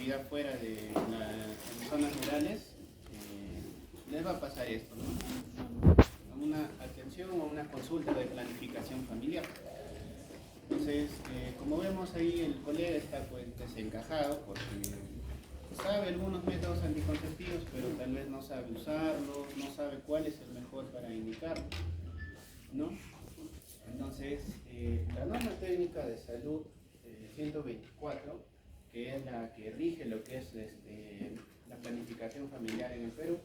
actividad fuera de en zonas rurales, les va a pasar esto, ¿no? Una atención o una consulta de planificación familiar. Entonces, como vemos ahí, el colega está pues desencajado porque sabe algunos métodos anticonceptivos, pero tal vez no sabe usarlos, no sabe cuál es el mejor para indicarlos, ¿no? Entonces, la norma técnica de salud 124, que es la que rige lo que es la planificación familiar en el Perú,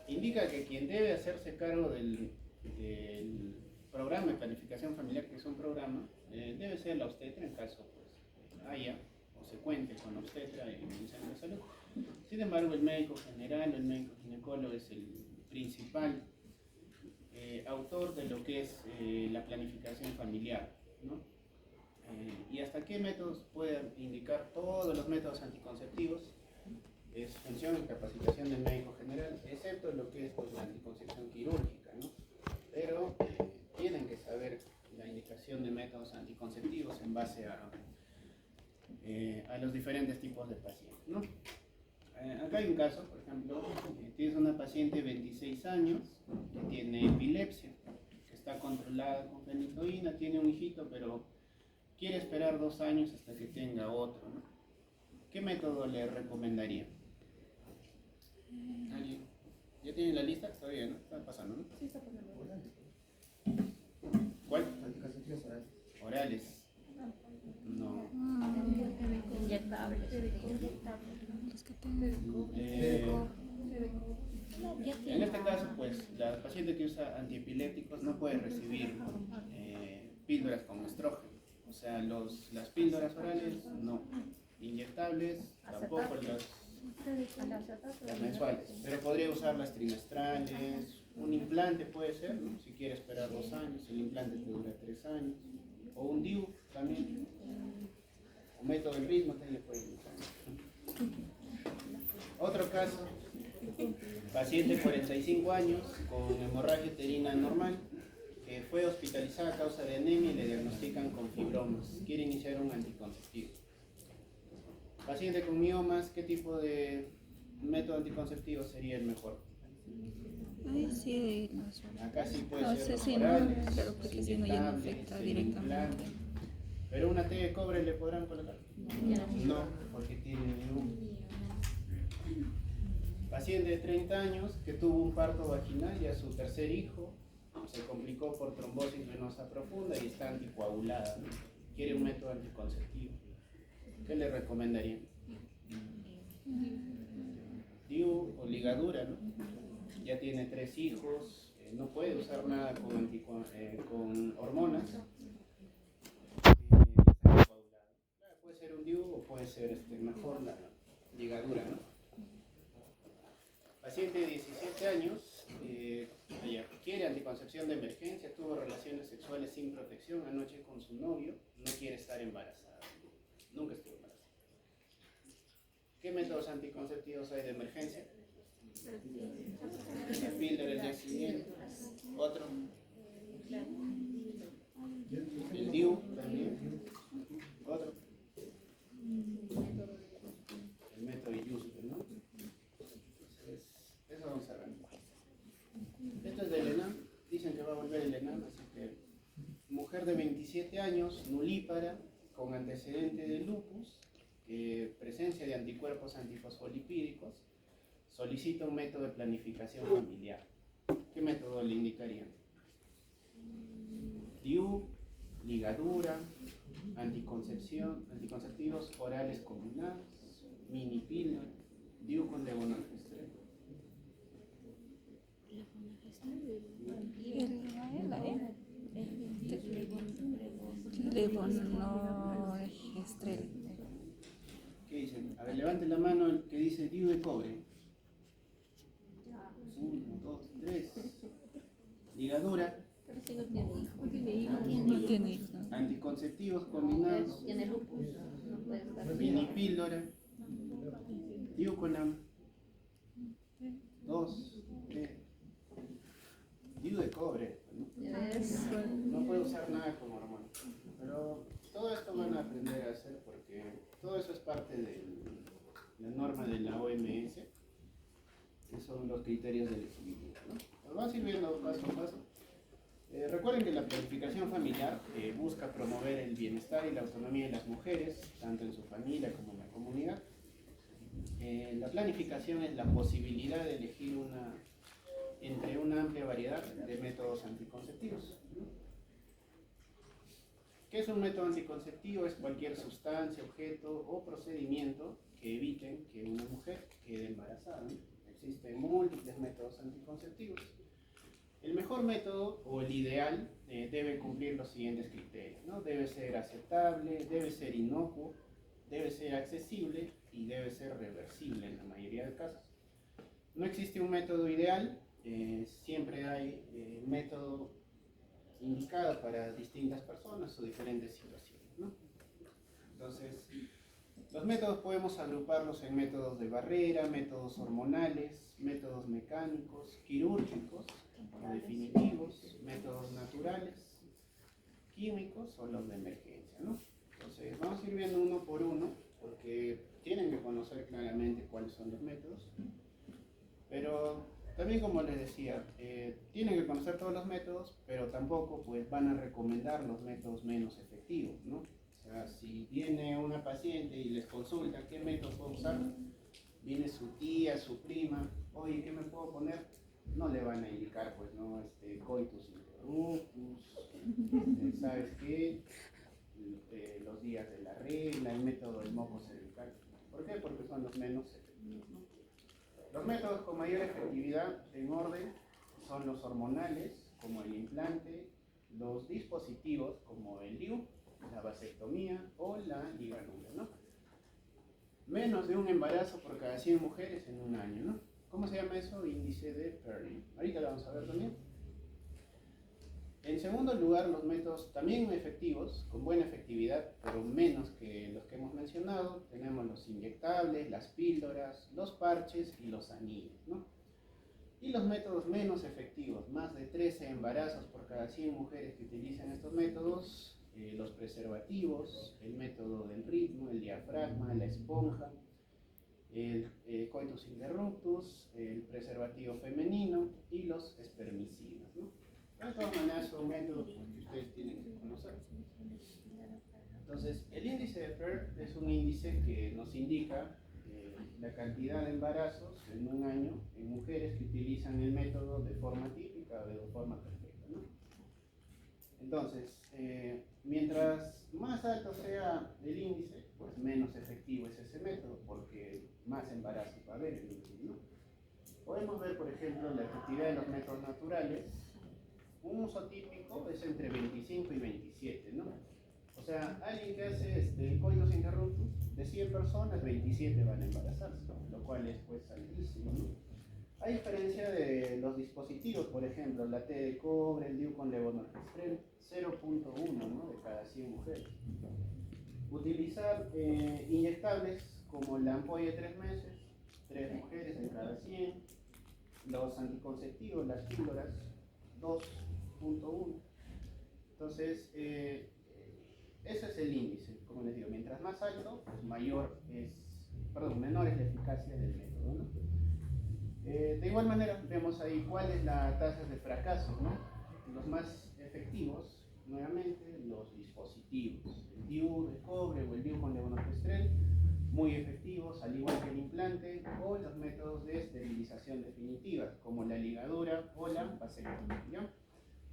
indica que quien debe hacerse cargo del programa de planificación familiar, que es un programa, debe ser la obstetra en caso pues, haya o se cuente con obstetra en el centro de salud. Sin embargo, el médico general o el médico ginecólogo es el principal autor de lo que es la planificación familiar, ¿no? Y hasta qué métodos pueden indicar todos los métodos anticonceptivos es función y capacitación del médico general, excepto lo que es pues, la anticoncepción quirúrgica, ¿no? Pero tienen que saber la indicación de métodos anticonceptivos en base a los diferentes tipos de pacientes, ¿no? Acá hay un caso, por ejemplo, tienes una paciente de 26 años que tiene epilepsia, que está controlada con fenitoína, tiene un hijito, pero quiere esperar 2 años hasta que tenga otro, ¿no? ¿Qué método le recomendaría? ¿Alguien? ¿Ya tienen la lista? Está bien, ¿no? Está pasando, ¿no? Sí, está pasando. ¿Cuál? Orales. No. Inyectables. En este caso, pues, la paciente que usa antiepilépticos no puede recibir píldoras con estrógeno. O sea, las píldoras orales no. Inyectables tampoco las mensuales. Pero podría usar las trimestrales. Un implante puede ser, ¿no? Si quiere esperar 2 años, el implante te dura 3 años. O un DIU también. O método del ritmo también le puede usar. Otro caso, paciente de 45 años con hemorragia uterina normal, que fue hospitalizada a causa de anemia y le diagnostican con fibromas. Quiere iniciar un anticonceptivo. Paciente con miomas, ¿qué tipo de método anticonceptivo sería el mejor? Ay, sí, Acá sí puede no ser sé los si orales, no, claro, porque si no ya no inyectables, afecta el directamente. implante. ¿Pero una T de cobre le podrán colocar? No, porque tiene un paciente de 30 años que tuvo un parto vaginal y a su tercer hijo se complicó por trombosis venosa profunda y está anticoagulada, ¿no? Quiere un método anticonceptivo. ¿Qué le recomendaría? DIU o ligadura, ¿no? Ya tiene 3 hijos, no puede usar nada con hormonas. Puede ser un DIU o puede ser mejor la ligadura, ¿no? Paciente de 17 años, quiere anticoncepción de emergencia, tuvo relaciones sexuales sin protección anoche con su novio, no quiere estar embarazada, nunca estuvo embarazada. ¿Qué métodos anticonceptivos hay de emergencia? La píldora el día siguiente. Otro. El DIU también. Otro. El método IUSPE, ¿no? Entonces, eso vamos a ver. Esto es del ENAM. Dicen que va a volver el ENAM, así que mujer de 27 años, nulípara, con antecedente de lupus, presencia de anticuerpos antifosfolipídicos, solicita un método de planificación familiar. ¿Qué método le indicarían? DIU, ligadura, anticonceptivos orales combinados, mini píldora, DIU con levonorgestrel. Levonorgestrel. ¿Qué dicen? A ver, levanten la mano el que dice DIU de cobre. 1, 2, 3. Ligadura. No tiene hijos. Anticonceptivos combinados. Tiene lupus. No puede estar. Mini píldora. DIU con AM. 2, 3. DIU de cobre. No puede usar nada como hormona. Pero todo esto van a aprender a hacer porque todo eso es parte que son los criterios del equilibrio, ¿no? Nos vamos a ir viendo paso a paso. Recuerden que la planificación familiar busca promover el bienestar y la autonomía de las mujeres, tanto en su familia como en la comunidad. La planificación es la posibilidad de elegir entre una amplia variedad de métodos anticonceptivos, ¿no? ¿Qué es un método anticonceptivo? Es cualquier sustancia, objeto o procedimiento que eviten que una mujer quede embarazada, ¿no? Existen múltiples métodos anticonceptivos. El mejor método o el ideal debe cumplir los siguientes criterios, ¿no? Debe ser aceptable, debe ser inocuo, debe ser accesible y debe ser reversible en la mayoría de casos. No existe un método ideal, siempre hay método indicado para distintas personas o diferentes situaciones, ¿no? Entonces, los métodos podemos agruparlos en métodos de barrera, métodos hormonales, métodos mecánicos, quirúrgicos, definitivos, métodos naturales, químicos o los de emergencia, ¿no? Entonces, vamos a ir viendo uno por uno, porque tienen que conocer claramente cuáles son los métodos, pero también, como les decía, tienen que conocer todos los métodos, pero tampoco pues van a recomendar los métodos menos efectivos, ¿no? O sea, si viene una paciente y les consulta qué método puedo usar, viene su tía, su prima, oye, ¿qué me puedo poner? No le van a indicar, pues, ¿no? Coitus interruptus, ¿sabes qué? Los días de la regla, el método del moco cervical. ¿Por qué? Porque son los menos efectivos, ¿no? Los métodos con mayor efectividad en orden son los hormonales, como el implante, los dispositivos, como el DIU, la vasectomía o la ligadura, ¿no? Menos de un embarazo por cada 100 mujeres en un año, ¿no? ¿Cómo se llama eso? Índice de Perlin. Ahorita lo vamos a ver también. En segundo lugar, los métodos también efectivos, con buena efectividad, pero menos que los que hemos mencionado, tenemos los inyectables, las píldoras, los parches y los anillos, ¿no? Y los métodos menos efectivos, más de 13 embarazos por cada 100 mujeres que utilizan estos métodos, los preservativos, el método del ritmo, el diafragma, la esponja, el coitus interruptus, el preservativo femenino y los espermicidas, ¿no? De todas maneras son métodos que ustedes tienen que conocer. Entonces, el índice de PERT es un índice que nos indica la cantidad de embarazos en un año en mujeres que utilizan el método de forma típica o de forma perfecta, ¿no? Entonces, mientras más alto sea el índice, pues menos efectivo es ese método, porque más embarazos va a haber en el índice, ¿no? Podemos ver, por ejemplo, la efectividad de los métodos naturales. Un uso típico es entre 25 y 27, ¿no? O sea, alguien que hace coitus interruptus, de 100 personas, 27 van a embarazarse, lo cual es pues altísimo, ¿no? A diferencia de los dispositivos, por ejemplo, la T de cobre, el DIU con levonorgestrel, 0.1, ¿no? De cada 100 mujeres. Utilizar inyectables como la ampolla de 3 meses, 3 mujeres de cada 100. Los anticonceptivos, las píldoras, 2.1. Entonces, ese es el índice, como les digo, mientras más alto, pues menor es la eficacia del método, ¿no? De igual manera, vemos ahí cuál es la tasa de fracaso, ¿no? Los más efectivos, nuevamente, los dispositivos, el DIU de cobre o el DIU con levonorgestrel, muy efectivos, al igual que el implante, o los métodos de esterilización definitiva, como la ligadura o la vasectomía.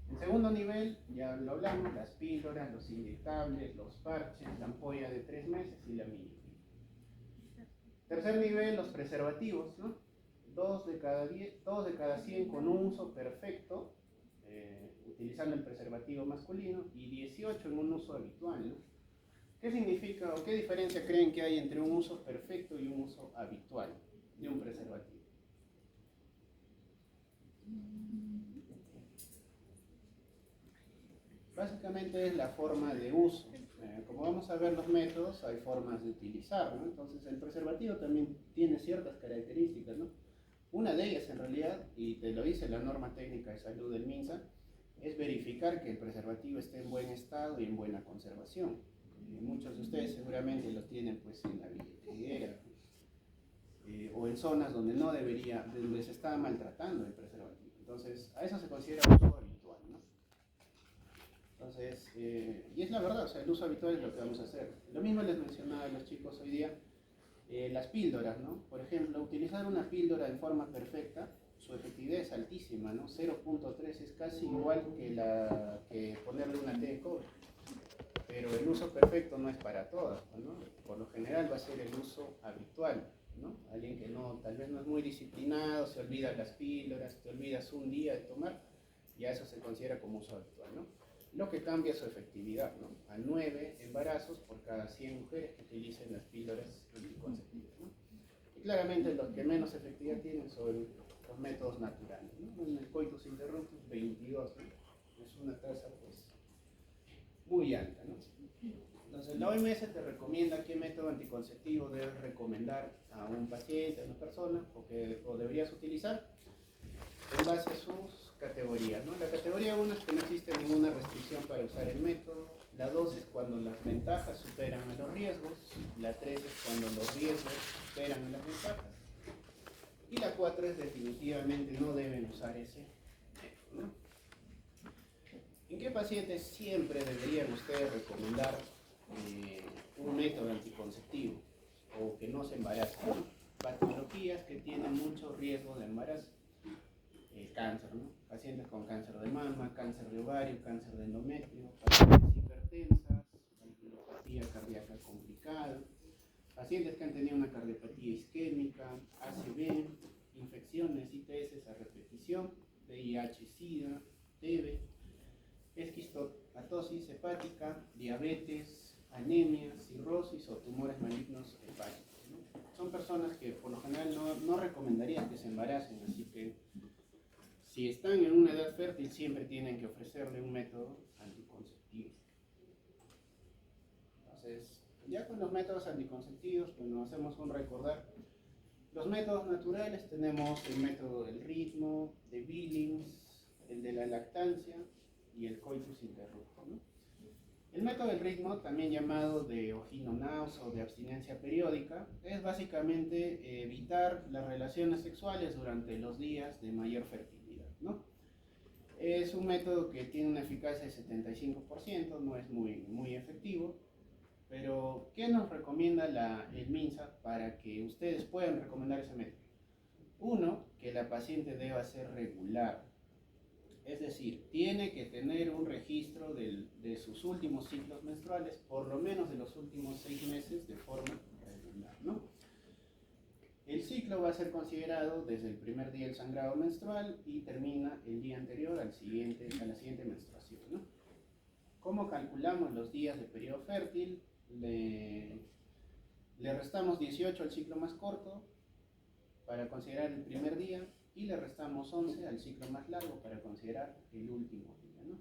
En segundo nivel, ya lo hablamos, las píldoras, los inyectables, los parches, la ampolla de 3 meses y la mini. Tercer nivel, los preservativos, ¿no? 2 de cada 100 con un uso perfecto, utilizando el preservativo masculino, y 18 en un uso habitual, ¿no? ¿Qué significa o qué diferencia creen que hay entre un uso perfecto y un uso habitual de un preservativo? Básicamente es la forma de uso. Como vamos a ver los métodos, hay formas de utilizarlo, ¿no? Entonces el preservativo también tiene ciertas características, ¿no? Una de ellas en realidad, y te lo dice la norma técnica de salud del MINSA, es verificar que el preservativo esté en buen estado y en buena conservación. Muchos de ustedes seguramente lo tienen pues en la billetera, o en zonas donde no debería, donde se está maltratando el preservativo. Entonces, a eso se considera uso habitual, ¿no? Entonces, y es la verdad, o sea, el uso habitual es lo que vamos a hacer. Lo mismo les mencionaba a los chicos hoy día, las píldoras, ¿no? Por ejemplo, utilizar una píldora en forma perfecta, su efectividad es altísima, ¿no? 0.3 es casi igual que ponerle una T de cobre. Pero el uso perfecto no es para todas, ¿no? Por lo general va a ser el uso habitual, ¿no? Alguien que no, tal vez no es muy disciplinado, se olvida las píldoras, te olvidas un día de tomar, ya eso se considera como uso habitual, ¿no? Lo que cambia es su efectividad, ¿no? A 9 embarazos por cada 100 mujeres que utilicen las píldoras anticonceptivas, ¿no? Y claramente los que menos efectividad tienen son los métodos naturales, ¿no? En el coitus interruptus 22, ¿no? Es una tasa pues muy alta, ¿no? Entonces la OMS te recomienda qué método anticonceptivo debes recomendar a un paciente, a una persona, o deberías utilizar en base a sus categorías, ¿no? La categoría 1 es que no existe ninguna restricción para usar el método, la 2 es cuando las ventajas superan a los riesgos, la 3 es cuando los riesgos superan a las ventajas, y la 4 es definitivamente no deben usar ese método, ¿no? ¿En qué pacientes siempre deberían ustedes recomendar un método anticonceptivo o que no se embaracen, ¿no? Patologías que tienen mucho riesgo de embarazo, cáncer, ¿no? Pacientes con cáncer de mama, cáncer de ovario, cáncer de endometrio, pacientes hipertensas, valvulopatía cardíaca complicada, pacientes que han tenido una cardiopatía isquémica, ACV, infecciones, ITS a repetición, VIH, SIDA, TB, esquistopatosis hepática, diabetes, anemia, cirrosis o tumores malignos hepáticos, ¿no? Son personas que por lo general no recomendaría que se embaracen, así que si están en una edad fértil siempre tienen que ofrecerle un método anticonceptivo. Entonces, ya con los métodos anticonceptivos, pues nos hacemos un recordar. Los métodos naturales tenemos el método del ritmo, de Billings, el de la lactancia y el coitus interruptus, ¿no? El método del ritmo, también llamado de oginonausia o de abstinencia periódica, es básicamente evitar las relaciones sexuales durante los días de mayor fertilidad, ¿no? Es un método que tiene una eficacia de 75%, no es muy efectivo, pero ¿qué nos recomienda el MINSA para que ustedes puedan recomendar ese método? Uno, que la paciente deba ser regular. Es decir, tiene que tener un registro de sus últimos ciclos menstruales, por lo menos de los últimos 6 meses, de forma regular, ¿no? El ciclo va a ser considerado desde el primer día del sangrado menstrual y termina el día anterior a la siguiente menstruación, ¿no? ¿Cómo calculamos los días de periodo fértil? Le restamos 18 al ciclo más corto para considerar el primer día, y le restamos 11 al ciclo más largo para considerar el último día, ¿no?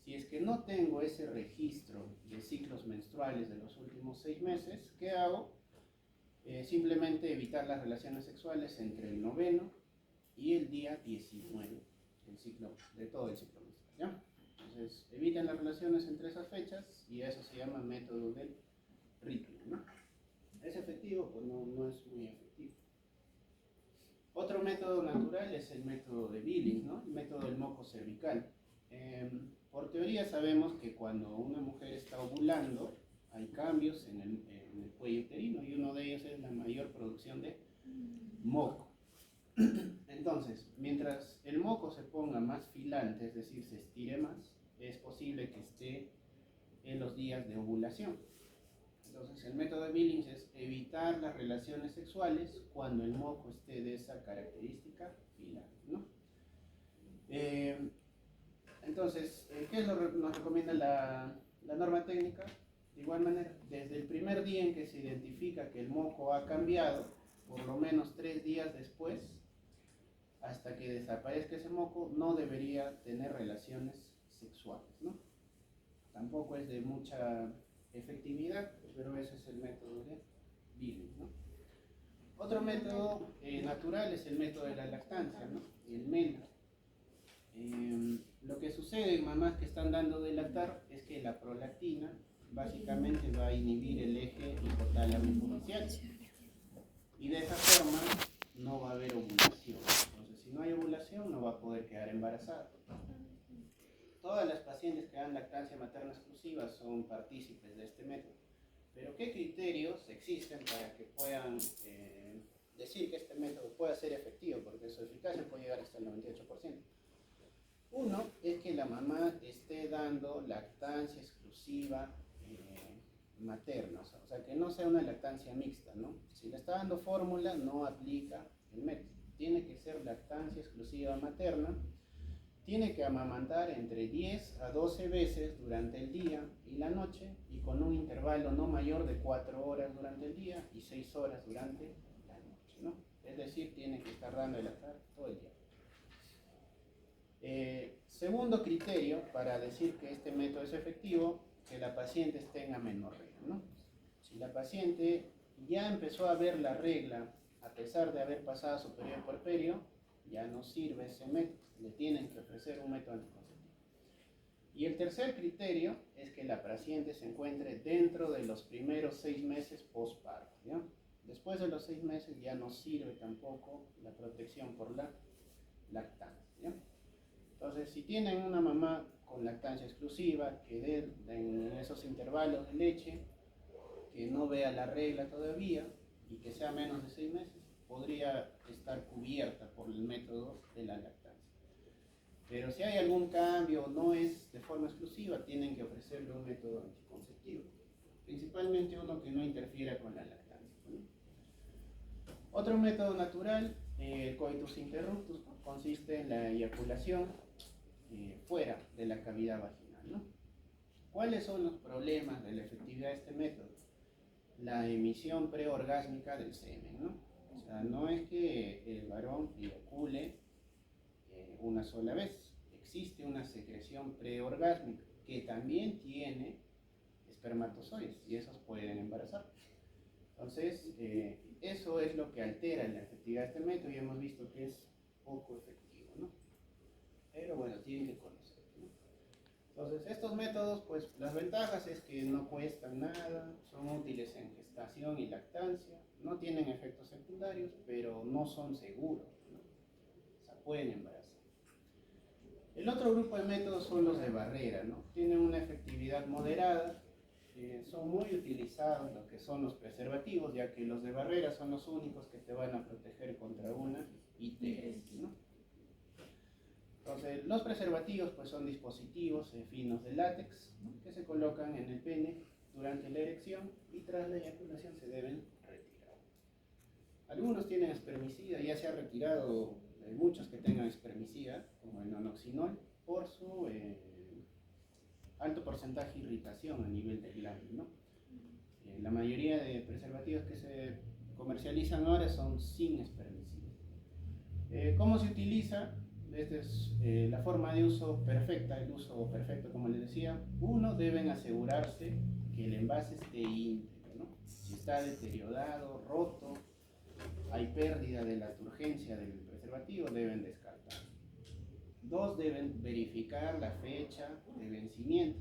Si es que no tengo ese registro de ciclos menstruales de los últimos 6 meses, ¿qué hago? Simplemente evitar las relaciones sexuales entre el 9º y el día 19 de todo el ciclo menstrual, ¿ya? Entonces, eviten las relaciones entre esas fechas y eso se llama método del ritmo, ¿no? ¿Es efectivo? Pues no es muy efectivo. Otro método natural es el método de Billings, ¿no? El método del moco cervical. Por teoría sabemos que cuando una mujer está ovulando hay cambios en el cuello uterino y uno de ellos es la mayor producción de moco. Entonces, mientras el moco se ponga más filante, es decir, se estire más, es posible que esté en los días de ovulación. Entonces, el método de Billings es evitar las relaciones sexuales cuando el moco esté de esa característica filante, ¿no? Entonces, ¿qué es lo que nos recomienda la norma técnica? De igual manera, desde el primer día en que se identifica que el moco ha cambiado, por lo menos 3 días después, hasta que desaparezca ese moco, no debería tener relaciones sexuales, ¿no? Tampoco es de mucha efectividad, pero ese es el método de Billings, ¿no? Otro método natural es el método de la lactancia, ¿no? El MELA. Lo que sucede en mamás que están dando de lactar es que la prolactina básicamente va a inhibir el eje hipotálamo judicial. y de esa forma no va a haber ovulación. Entonces, si no hay ovulación, no va a poder quedar embarazada. Todas las pacientes que dan lactancia materna exclusiva son partícipes de este método. Pero ¿qué criterios existen para que puedan decir que este método pueda ser efectivo? Porque su eficacia puede llegar hasta el 98%. Uno es que la mamá esté dando lactancia exclusiva materna, o sea, que no sea una lactancia mixta, ¿no? Si le está dando fórmula, no aplica el método. Tiene que ser lactancia exclusiva materna. Tiene que amamantar entre 10 a 12 veces durante el día y la noche, y con un intervalo no mayor de 4 horas durante el día y 6 horas durante la noche, ¿no? Es decir, tiene que estar dando de lactar todo el día. Segundo criterio para decir que este método es efectivo, que la paciente esté en amenorrea, ¿no? Si la paciente ya empezó a ver la regla a pesar de haber pasado su periodo puerperio, ya no sirve ese método, le tienen que ofrecer un método anticonceptivo. Y el tercer criterio es que la paciente se encuentre dentro de los primeros 6 meses postparto, ¿ya? Después de los 6 meses ya no sirve tampoco la protección por la lactancia, ¿ya? Entonces, si tienen una mamá con lactancia exclusiva, que dé en esos intervalos de leche, que no vea la regla todavía y que sea menos de 6 meses, podría estar cubierta por el método de la lactancia. Pero si hay algún cambio, no es de forma exclusiva, tienen que ofrecerle un método anticonceptivo, principalmente uno que no interfiera con la lactancia, ¿no? Otro método natural, el coitus interruptus, ¿no? Consiste en la eyaculación fuera de la cavidad vaginal, ¿no? ¿Cuáles son los problemas de la efectividad de este método? La emisión preorgásmica del semen, ¿no? O sea, no es que el varón eyacule una sola vez, existe una secreción preorgásmica que también tiene espermatozoides y esos pueden embarazar. Entonces, eso es lo que altera la efectividad de este método y hemos visto que es poco efectivo, ¿no? Pero bueno, tienen que conocerlo, ¿no? Entonces, estos métodos, pues las ventajas es que no cuestan nada, son útiles en gestación y lactancia, no tienen efectos secundarios, pero no son seguros, ¿no? O sea, pueden embarazar. El otro grupo de métodos son los de barrera, ¿no? Tienen una efectividad moderada, son muy utilizados lo que son los preservativos, ya que los de barrera son los únicos que te van a proteger contra una ITS, ¿no? Entonces, los preservativos pues son dispositivos finos de látex, ¿no? Que se colocan en el pene durante la erección y tras la eyaculación se deben retirar. Algunos tienen espermicida, ya se ha retirado muchos que tengan espermicida, como el nonoxinol, por su alto porcentaje de irritación a nivel del glande, ¿no? La mayoría de preservativos que se comercializan ahora son sin espermicida. ¿Cómo se utiliza? Esta es la forma de uso perfecta, el uso perfecto, como les decía. Uno, deben asegurarse que el envase esté íntegro, ¿no? Si está deteriorado, roto, hay pérdida de la turgencia del preservativo, deben descartar. Dos, deben verificar la fecha de vencimiento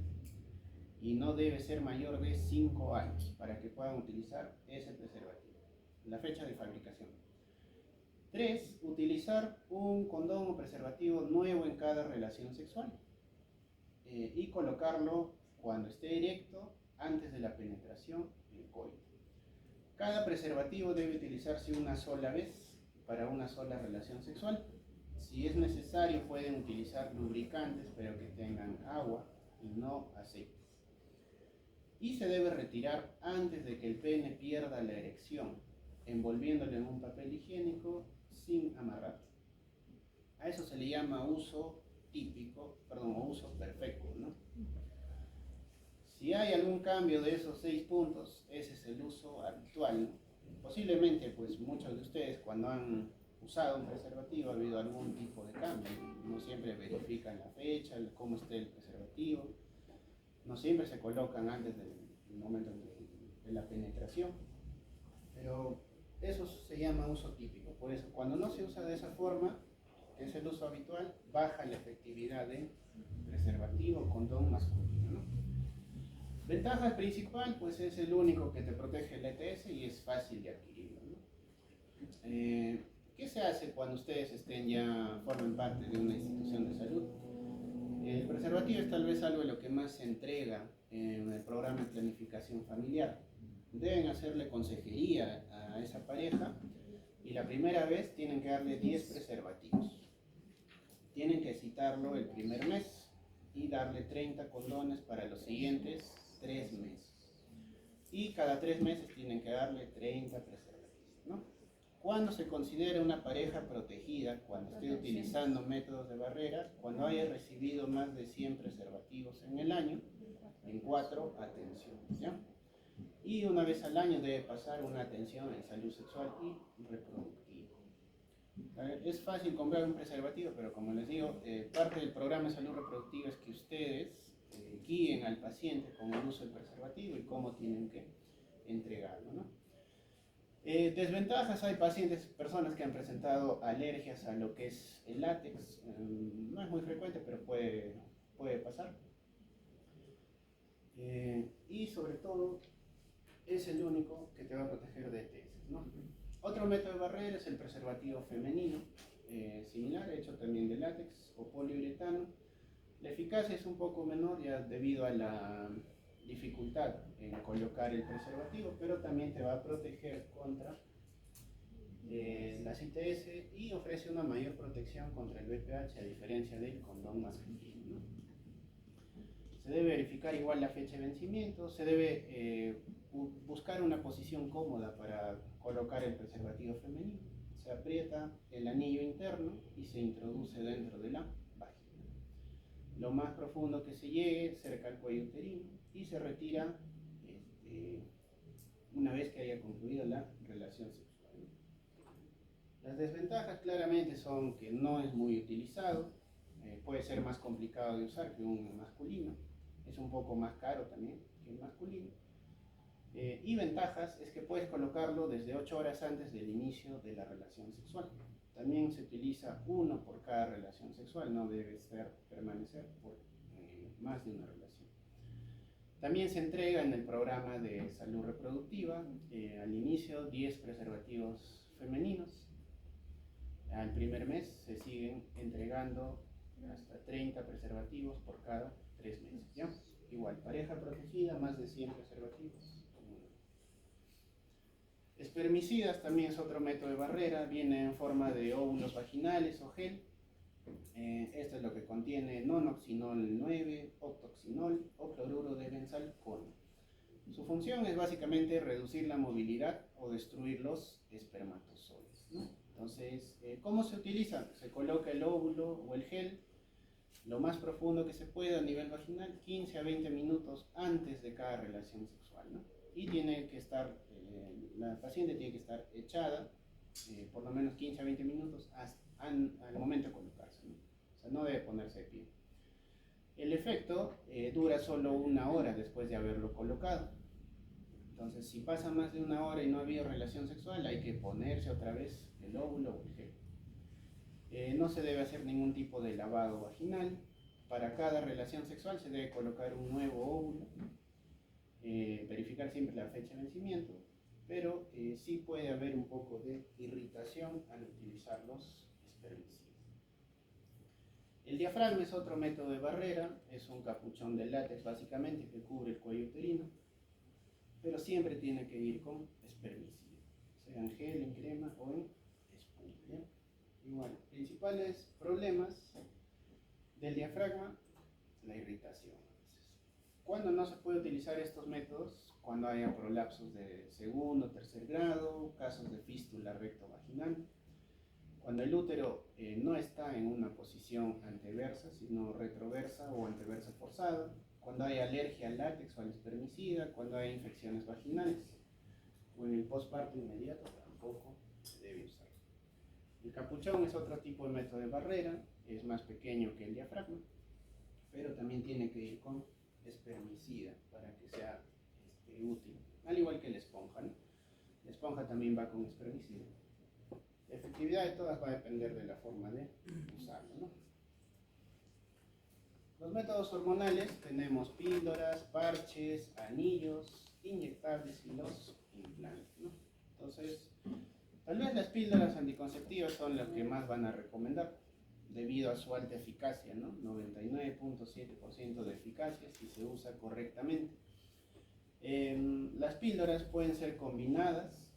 y no debe ser mayor de 5 años para que puedan utilizar ese preservativo, la fecha de fabricación. 3. Utilizar un condón o preservativo nuevo en cada relación sexual y colocarlo cuando esté erecto antes de la penetración del coito. Cada preservativo debe utilizarse una sola vez para una sola relación sexual. Si es necesario pueden utilizar lubricantes pero que tengan agua y no aceites. Y se debe retirar antes de que el pene pierda la erección, envolviéndolo en un papel higiénico sin amarrar. A eso se le llama uso típico, o uso perfecto, ¿no? Si hay algún cambio de esos 6 puntos, ese es el uso habitual, ¿no? Posiblemente, pues muchos de ustedes cuando han usado un preservativo ha habido algún tipo de cambio, no siempre verifican la fecha, cómo esté el preservativo, no siempre se colocan antes del momento de la penetración, pero eso se llama uso típico. Por eso, cuando no se usa de esa forma, que es el uso habitual, baja la efectividad del preservativo condón masculino, ¿no? Ventaja principal, pues es el único que te protege el ETS y es fácil de adquirirlo, ¿no? ¿Qué se hace cuando ustedes formen parte de una institución de salud? El preservativo es tal vez algo de lo que más se entrega en el programa de planificación familiar. Deben hacerle consejería a esa pareja y la primera vez tienen que darle 10 preservativos. Tienen que citarlo el primer mes y darle 30 condones para los siguientes 3 meses. Y cada 3 meses tienen que darle 30 preservativos, ¿no? ¿Cuándo se considera una pareja protegida? Cuando esté utilizando métodos de barrera, cuando haya recibido más de 100 preservativos en el año, en 4 atenciones, ¿ya? Y una vez al año debe pasar una atención en salud sexual y reproductiva. Es fácil comprar un preservativo, pero como les digo, parte del programa de salud reproductiva es que ustedes guíen al paciente con el uso del preservativo y cómo tienen que entregarlo, ¿no? Desventajas: hay personas que han presentado alergias a lo que es el látex. No es muy frecuente, pero puede pasar. Y sobre todo, es el único que te va a proteger de ETS, ¿no? Otro método de barrera es el preservativo femenino, similar, hecho también de látex o poliuretano. La eficacia es un poco menor ya debido a la dificultad en colocar el preservativo, pero también te va a proteger contra las ITS y ofrece una mayor protección contra el VPH a diferencia del condón masculino, ¿no? Se debe verificar igual la fecha de vencimiento, se debe buscar una posición cómoda para colocar el preservativo femenino. Se aprieta el anillo interno y se introduce dentro de la vagina. Lo más profundo que se llegue, cerca al cuello uterino, y se retira una vez que haya concluido la relación sexual. Las desventajas claramente son que no es muy utilizado, puede ser más complicado de usar que un masculino, es un poco más caro también que el masculino. Y ventajas es que puedes colocarlo desde 8 horas antes del inicio de la relación sexual. También se utiliza uno por cada relación sexual, no debe permanecer por más de una relación. También se entrega en el programa de salud reproductiva, al inicio 10 preservativos femeninos. Al primer mes se siguen entregando hasta 30 preservativos por cada 3 meses, ¿ya? Igual, pareja protegida, más de 100 preservativos. Espermicidas también es otro método de barrera, viene en forma de óvulos vaginales o gel. Esto es lo que contiene nonoxinol 9, octoxinol o cloruro de benzalcono. Su función es básicamente reducir la movilidad o destruir los espermatozoides, ¿no? Entonces, ¿cómo se utiliza? Se coloca el óvulo o el gel lo más profundo que se pueda a nivel vaginal, 15 a 20 minutos antes de cada relación sexual, ¿no? Y tiene que estar, la paciente tiene que estar echada por lo menos 15 a 20 minutos al momento de colocarse, ¿no? O sea, no debe ponerse de pie. El efecto dura solo 1 hora después de haberlo colocado. Entonces, si pasa más de 1 hora y no ha habido relación sexual, hay que ponerse otra vez el óvulo o el gel. No se debe hacer ningún tipo de lavado vaginal. Para cada relación sexual se debe colocar un nuevo óvulo. Verificar siempre la fecha de vencimiento, pero sí puede haber un poco de irritación al utilizar los espermicidas. El diafragma es otro método de barrera, es un capuchón de látex básicamente que cubre el cuello uterino, pero siempre tiene que ir con espermicida, sea en gel, en crema o en espuma, ¿ya? Igual, principales problemas del diafragma: la irritación. ¿Cuándo no se puede utilizar estos métodos? Cuando haya prolapsos de segundo o tercer grado, casos de fístula recto-vaginal, cuando el útero no está en una posición anteversa, sino retroversa o anteversa forzada, cuando hay alergia al látex o al espermicida, cuando hay infecciones vaginales, o en el posparto inmediato tampoco se debe usar. El capuchón es otro tipo de método de barrera, es más pequeño que el diafragma, pero también tiene que ir con espermicida para que sea útil, al igual que la esponja, ¿no? La esponja también va con espermicida. La efectividad de todas va a depender de la forma de usarlo, ¿no? Los métodos hormonales tenemos píldoras, parches, anillos, inyectables y los implantes, ¿no? Entonces, Tal vez las píldoras anticonceptivas son las que más van a recomendar, debido a su alta eficacia, ¿no? 99.7% de eficacia si se usa correctamente. Las píldoras pueden ser combinadas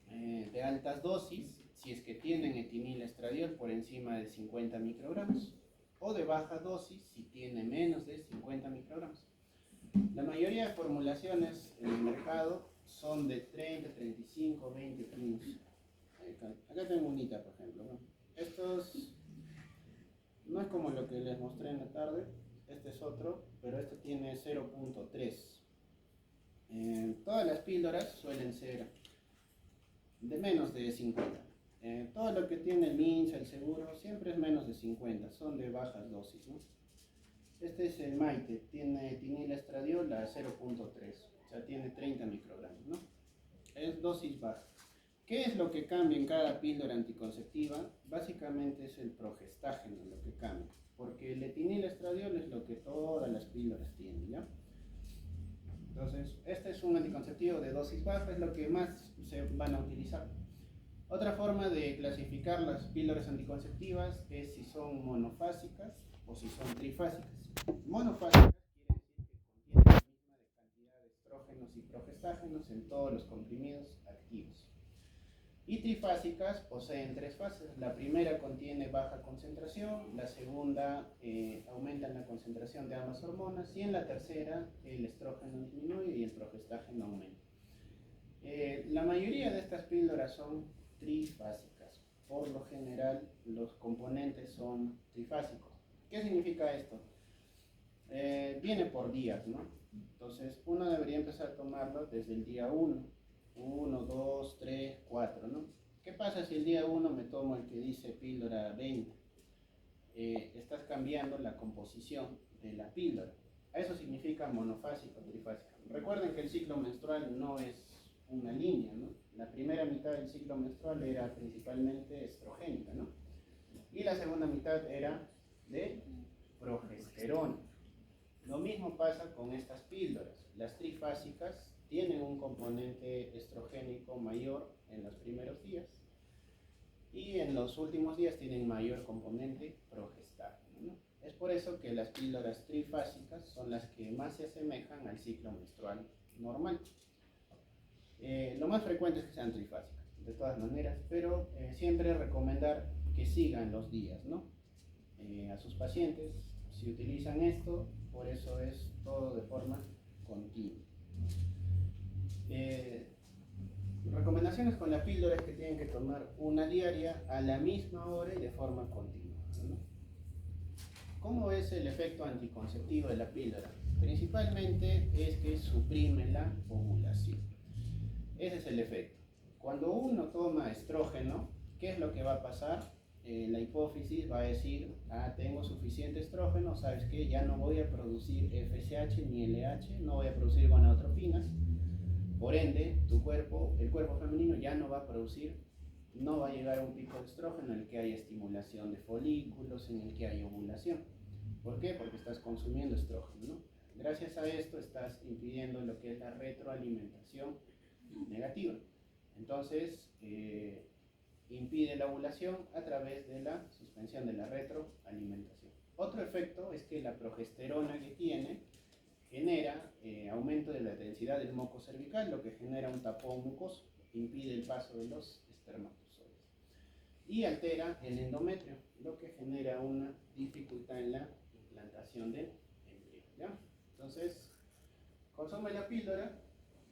de altas dosis, si es que tienen etinilestradiol por encima de 50 microgramos, o de baja dosis si tiene menos de 50 microgramos. La mayoría de formulaciones en el mercado son de 30, 35, 20 pinos. Acá tengo unita, por ejemplo, ¿no? Estos no es como lo que les mostré en la tarde, este es otro, pero este tiene 0.3. Todas las píldoras suelen ser de menos de 50. Todo lo que tiene el MINSA, el seguro, siempre es menos de 50, son de bajas dosis, ¿no? Este es el Maite, tiene etinilestradiol a 0.3, o sea, tiene 30 microgramos, ¿no? Es dosis baja. ¿Qué es lo que cambia en cada píldora anticonceptiva? Básicamente es el progestágeno lo que cambia, porque el etinilestradiol es lo que todas las píldoras tienen, ¿ya? Entonces, este es un anticonceptivo de dosis baja, es lo que más se van a utilizar. Otra forma de clasificar las píldoras anticonceptivas es si son monofásicas o si son trifásicas. Monofásicas quiere decir que contienen la misma cantidad de estrógenos y progestágenos en todos los comprimidos activos. Y trifásicas poseen tres fases. La primera contiene baja concentración, la segunda aumenta la concentración de ambas hormonas y en la tercera el estrógeno disminuye y el progestágeno aumenta. La mayoría de estas píldoras son trifásicas. Por lo general los componentes son trifásicos. ¿Qué significa esto? Viene por días, ¿no? Entonces uno debería empezar a tomarlo desde el día 1. 1, 2, 3, 4, ¿no? ¿Qué pasa si el día 1 me tomo el que dice píldora 20? Estás cambiando la composición de la píldora. Eso significa monofásico o trifásico. Recuerden que el ciclo menstrual no es una línea, ¿no? La primera mitad del ciclo menstrual era principalmente estrogénica, ¿no? Y la segunda mitad era de progesterona. Lo mismo pasa con estas píldoras. Las trifásicas tienen un componente estrogénico mayor en los primeros días y en los últimos días tienen mayor componente progestágeno, ¿no? Es por eso que las píldoras trifásicas son las que más se asemejan al ciclo menstrual normal. Lo más frecuente es que sean trifásicas, de todas maneras, pero siempre recomendar que sigan los días, ¿no? A sus pacientes, si utilizan esto, por eso es todo de forma continua. Recomendaciones con la píldora es que tienen que tomar una diaria a la misma hora y de forma continua, ¿no? ¿Cómo es el efecto anticonceptivo de la píldora? Principalmente es que suprime la ovulación. Ese es el efecto. Cuando uno toma estrógeno, ¿qué es lo que va a pasar? La hipófisis va a decir, tengo suficiente estrógeno, ¿sabes qué? Ya no voy a producir FSH ni LH, no voy a producir gonadotropinas. Por ende, el cuerpo femenino ya no va a producir, no va a llegar a un pico de estrógeno en el que haya estimulación de folículos, en el que haya ovulación. ¿Por qué? Porque estás consumiendo estrógeno, ¿no? Gracias a esto estás impidiendo lo que es la retroalimentación negativa. Entonces, impide la ovulación a través de la suspensión de la retroalimentación. Otro efecto es que la progesterona que tiene genera aumento de la densidad del moco cervical, lo que genera un tapón mucoso, impide el paso de los espermatozoides. Y altera el endometrio, lo que genera una dificultad en la implantación del embrión, ¿ya? Entonces, consume la píldora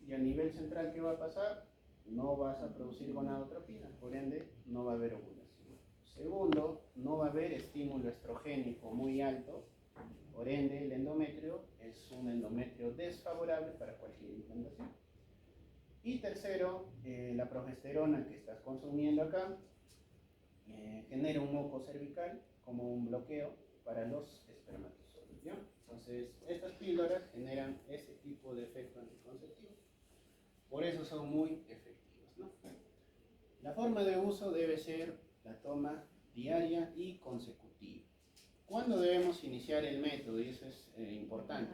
y a nivel central, ¿qué va a pasar? No vas a producir gonadotropina, por ende, no va a haber ovulación. Segundo, no va a haber estímulo estrogénico muy alto. Por ende, el endometrio es un endometrio desfavorable para cualquier implantación. Y tercero, la progesterona que estás consumiendo acá genera un moco cervical como un bloqueo para los espermatozoides, ¿ya? Entonces, estas píldoras generan ese tipo de efecto anticonceptivo. Por eso son muy efectivas, ¿no? La forma de uso debe ser la toma diaria y consecutiva. ¿Cuándo debemos iniciar el método? Y eso es importante.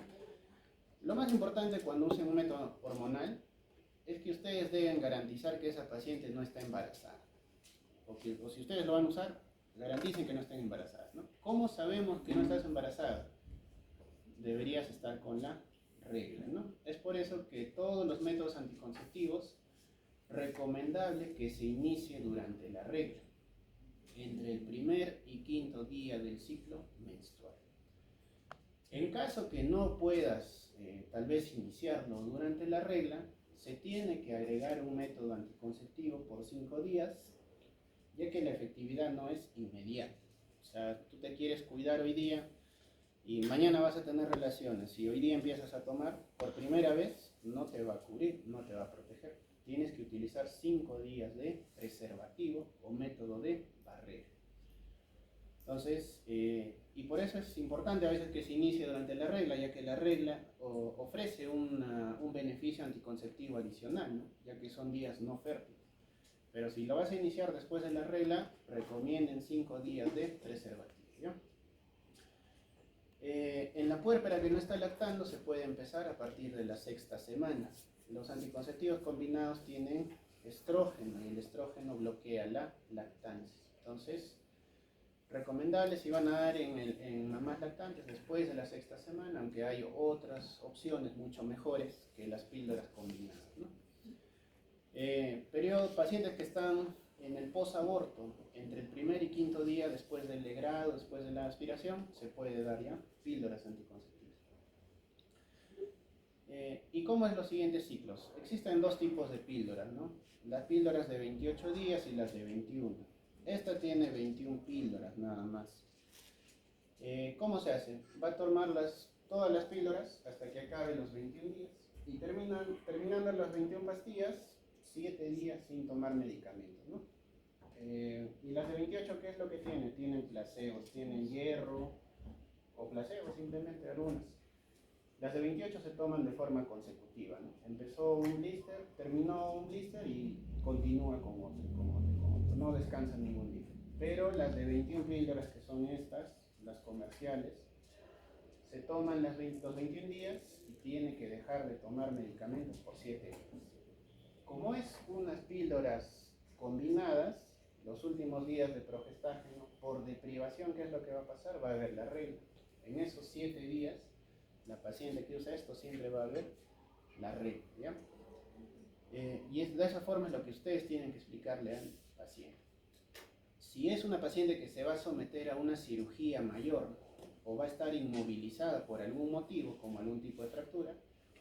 Lo más importante cuando usen un método hormonal es que ustedes deben garantizar que esa paciente no está embarazada. O si ustedes lo van a usar, garanticen que no estén embarazadas, ¿no? ¿Cómo sabemos que no estás embarazada? Deberías estar con la regla, ¿no? Es por eso que todos los métodos anticonceptivos, recomendable que se inicie durante la regla, entre el primer y quinto día del ciclo menstrual. En caso que no puedas tal vez iniciarlo durante la regla, se tiene que agregar un método anticonceptivo por 5 días, ya que la efectividad no es inmediata. O sea, tú te quieres cuidar hoy día y mañana vas a tener relaciones. Si hoy día empiezas a tomar, por primera vez no te va a cubrir, no te va a proteger. Tienes que utilizar 5 días de preservativo o método de barrera. Entonces, y por eso es importante a veces que se inicie durante la regla, ya que la regla ofrece un beneficio anticonceptivo adicional, ¿no? Ya que son días no fértiles. Pero si lo vas a iniciar después de la regla, recomienden 5 días de preservativo, ¿ya? En la puérpera que no está lactando se puede empezar a partir de la 6ª semana. Los anticonceptivos combinados tienen estrógeno y el estrógeno bloquea la lactancia. Entonces, recomendable si van a dar en mamás lactantes después de la 6ª semana, aunque hay otras opciones mucho mejores que las píldoras combinadas, ¿no? Pacientes que están en el posaborto, entre el primer y quinto día después del legrado, después de la aspiración, se puede dar ya píldoras anticonceptivas. ¿Y cómo es los siguientes ciclos? Existen 2 tipos de píldoras, ¿no? Las píldoras de 28 días y las de 21. Esta tiene 21 píldoras nada más. ¿Cómo se hace? Va a tomar todas las píldoras hasta que acabe los 21 días y terminando las 21 pastillas, 7 días sin tomar medicamentos, ¿no? Y las de 28, ¿qué es lo que tienen? Tienen placebos, tienen hierro o placebos simplemente algunas. Las de 28 se toman de forma consecutiva, ¿no? Empezó un blister, terminó un blister y continúa con otro. No descansa ningún día. Pero las de 21 píldoras, que son estas, las comerciales, se toman los 21 días y tiene que dejar de tomar medicamentos por 7 días. Como es unas píldoras combinadas, los últimos días de progestágeno, por deprivación, ¿qué es lo que va a pasar? Va a haber la regla. En esos 7 días, la paciente que usa esto siempre va a haber la regla, ¿ya? Y de esa forma es lo que ustedes tienen que explicarle al paciente. Si es una paciente que se va a someter a una cirugía mayor o va a estar inmovilizada por algún motivo, como algún tipo de fractura,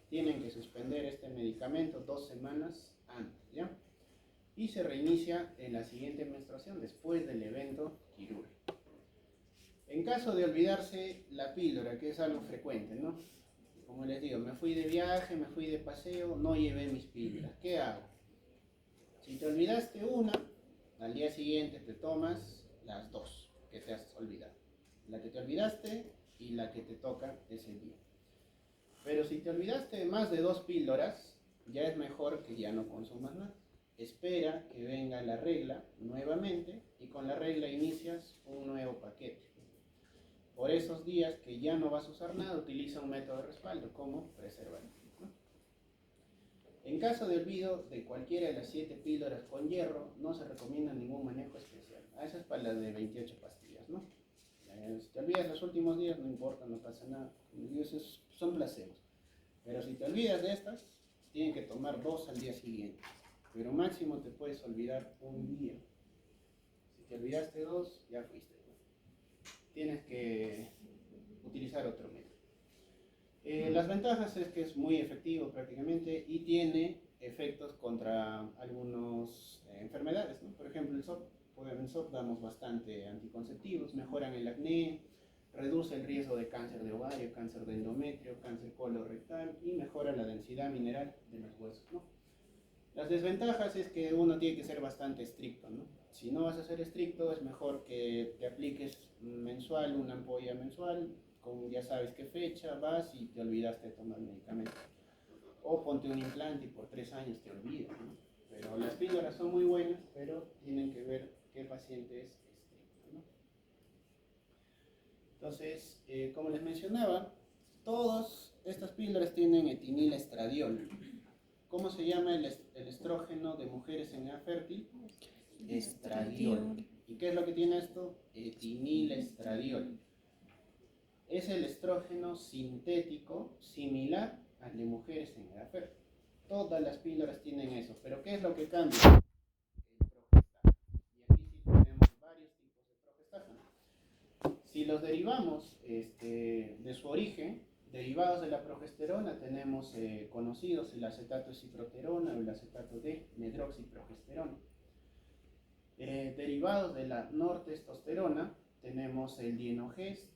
tienen que suspender este medicamento 2 semanas antes, ¿ya? Y se reinicia en la siguiente menstruación después del evento quirúrgico. En caso de olvidarse la píldora, que es algo frecuente, ¿no? Como les digo, me fui de viaje, me fui de paseo, no llevé mis píldoras. ¿Qué hago? Si te olvidaste una, al día siguiente te tomas las 2 que te has olvidado. La que te olvidaste y la que te toca ese día. Pero si te olvidaste más de 2 píldoras, ya es mejor que ya no consumas nada. Espera que venga la regla nuevamente y con la regla inicias un nuevo paquete. Por esos días que ya no vas a usar nada, utiliza un método de respaldo como preservativo, ¿no? En caso de olvido de cualquiera de las 7 píldoras con hierro, no se recomienda ningún manejo especial. Esa es para las de 28 pastillas, ¿no? Si te olvidas los últimos días, no importa, no pasa nada. Esos son placebos. Pero si te olvidas de estas, tienen que tomar 2 al día siguiente. Pero máximo te puedes olvidar un día. Si te olvidaste 2, ya fuiste, ¿no? Tienes que utilizar otro método. Las ventajas es que es muy efectivo prácticamente y tiene efectos contra algunas enfermedades, ¿no? Por ejemplo, el SOP. En el SOP damos bastante anticonceptivos, mejoran el acné, reduce el riesgo de cáncer de ovario, cáncer de endometrio, cáncer colorectal y mejora la densidad mineral de los huesos, ¿no? Las desventajas es que uno tiene que ser bastante estricto, ¿no? Si no vas a ser estricto, es mejor que te apliques mensual, una ampolla mensual, con ya sabes qué fecha vas y te olvidaste de tomar medicamento. O ponte un implante y por 3 años te olvidas, ¿no? Pero las píldoras son muy buenas, pero tienen que ver qué paciente es estricto, ¿no? Entonces, como les mencionaba, todas estas píldoras tienen etinil estradiol. ¿Cómo se llama el estrógeno de mujeres en edad fértil? Estradiol. ¿Y qué es lo que tiene esto? Etinilestradiol. Es el estrógeno sintético similar al de mujeres en edad fértil. Todas las píldoras tienen eso, pero ¿qué es lo que cambia? El progestágeno. Y aquí sí tenemos varios tipos de progestágeno. Si los derivamos de su origen, derivados de la progesterona, tenemos conocidos el acetato de ciproterona o el acetato de medroxiprogesterona. Derivados de la nortestosterona, tenemos el dienogest,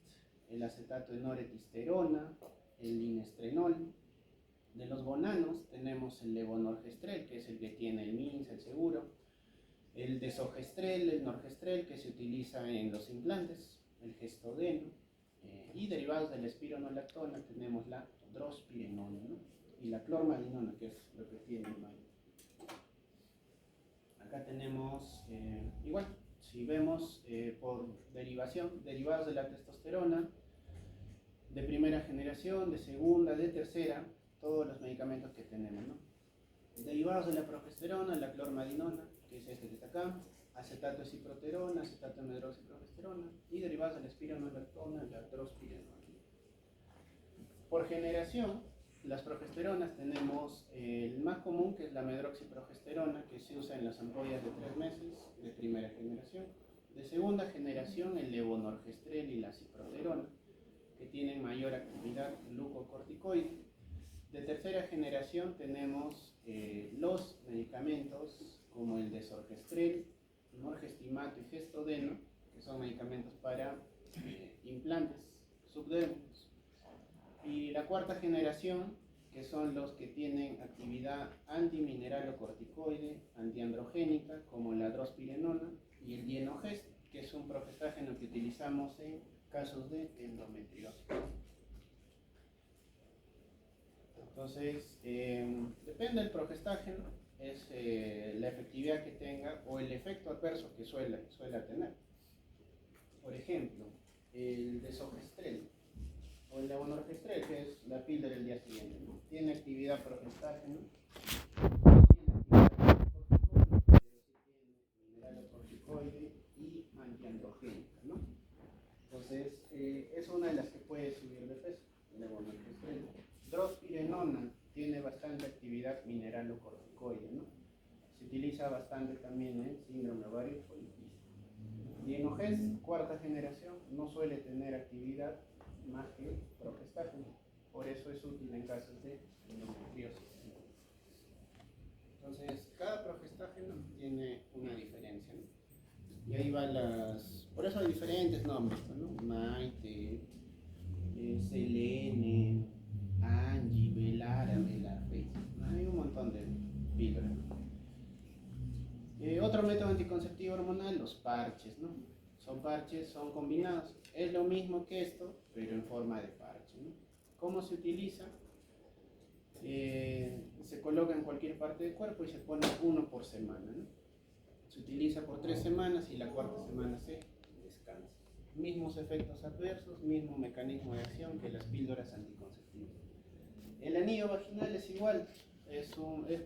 el acetato de noretisterona, el linestrenol. De los gonanos tenemos el levonorgestrel, que es el que tiene el MINSA, el seguro, el desogestrel, el norgestrel, que se utiliza en los implantes, el gestodeno, y derivados de la espironolactona tenemos la drospirenona, ¿no? Y la clormadinona, que es lo que tiene el mayo. Acá tenemos, igual, si vemos por derivación, derivados de la testosterona, de primera generación, de segunda, de tercera, todos los medicamentos que tenemos, ¿no? Derivados de la progesterona, la clormadinona, que es este que está acá, acetato de ciproterona, acetato de medroxiprogesterona, y derivados de la espironolactona, la drospirenona. Por generación, las progesteronas tenemos el más común, que es la medroxiprogesterona, que se usa en las ampollas de 3 meses, de primera generación. De segunda generación, el levonorgestrel y la ciproterona, que tienen mayor actividad glucocorticoide. De tercera generación tenemos los medicamentos como el desorgestrel, norgestimato y gestodeno, que son medicamentos para implantes subdérmicos. Y la cuarta generación, que son los que tienen actividad antimineralocorticoide, antiandrogénica, como la drospirenona, y el dienogest, que es un progestágeno que utilizamos en casos de endometriosis. Entonces, depende del progestágeno, es la efectividad que tenga o el efecto adverso que suele tener. Por ejemplo, el desogestrel o el levonorgestrel, que es la píldora del día siguiente, ¿no? Tiene actividad progestágeno, no tiene actividad corticoide, pero sí tiene mineralocorticoide y antiandrogénica, ¿no? Entonces, es una de las que puede subir de peso, el levonorgestrel. Drospirenona tiene bastante actividad mineralocorticoide, ¿no? Se utiliza bastante también en síndrome ovario poliquístico. Dienogest, cuarta generación, no suele tener actividad más que progestágeno, por eso es útil en casos de endometriosis. Entonces, cada progestágeno tiene una diferencia, ¿no? Y ahí van por eso hay diferentes nombres, ¿no? Maite, Selene, Angie, Velara, Velarfe. Hay un montón de píldoras. Otro método anticonceptivo hormonal, los parches, ¿no? Son parches, son combinados. Es lo mismo que esto, pero en forma de parche, ¿no? ¿Cómo se utiliza? Se coloca en cualquier parte del cuerpo y se pone uno por semana, ¿no? Se utiliza por 3 semanas y la cuarta semana se descansa. Mismos efectos adversos, mismo mecanismo de acción que las píldoras anticonceptivas. El anillo vaginal es igual, es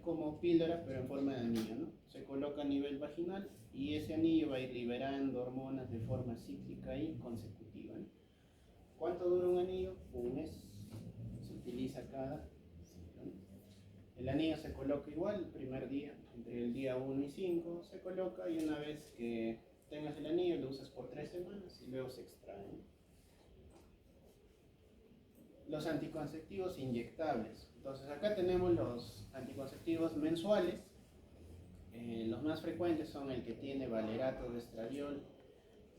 como píldora pero en forma de anillo, ¿no? Se coloca a nivel vaginal y ese anillo va a ir liberando hormonas de forma cíclica y consecutiva, ¿no? ¿Cuánto dura un anillo? Un mes. Se utiliza cada ciclo, ¿no? El anillo se coloca igual el primer día, entre el día 1 y 5 se coloca, y una vez que tengas el anillo lo usas por 3 semanas y luego se extrae, ¿no? Los anticonceptivos inyectables. Entonces acá tenemos los anticonceptivos mensuales. Los más frecuentes son el que tiene valerato de estradiol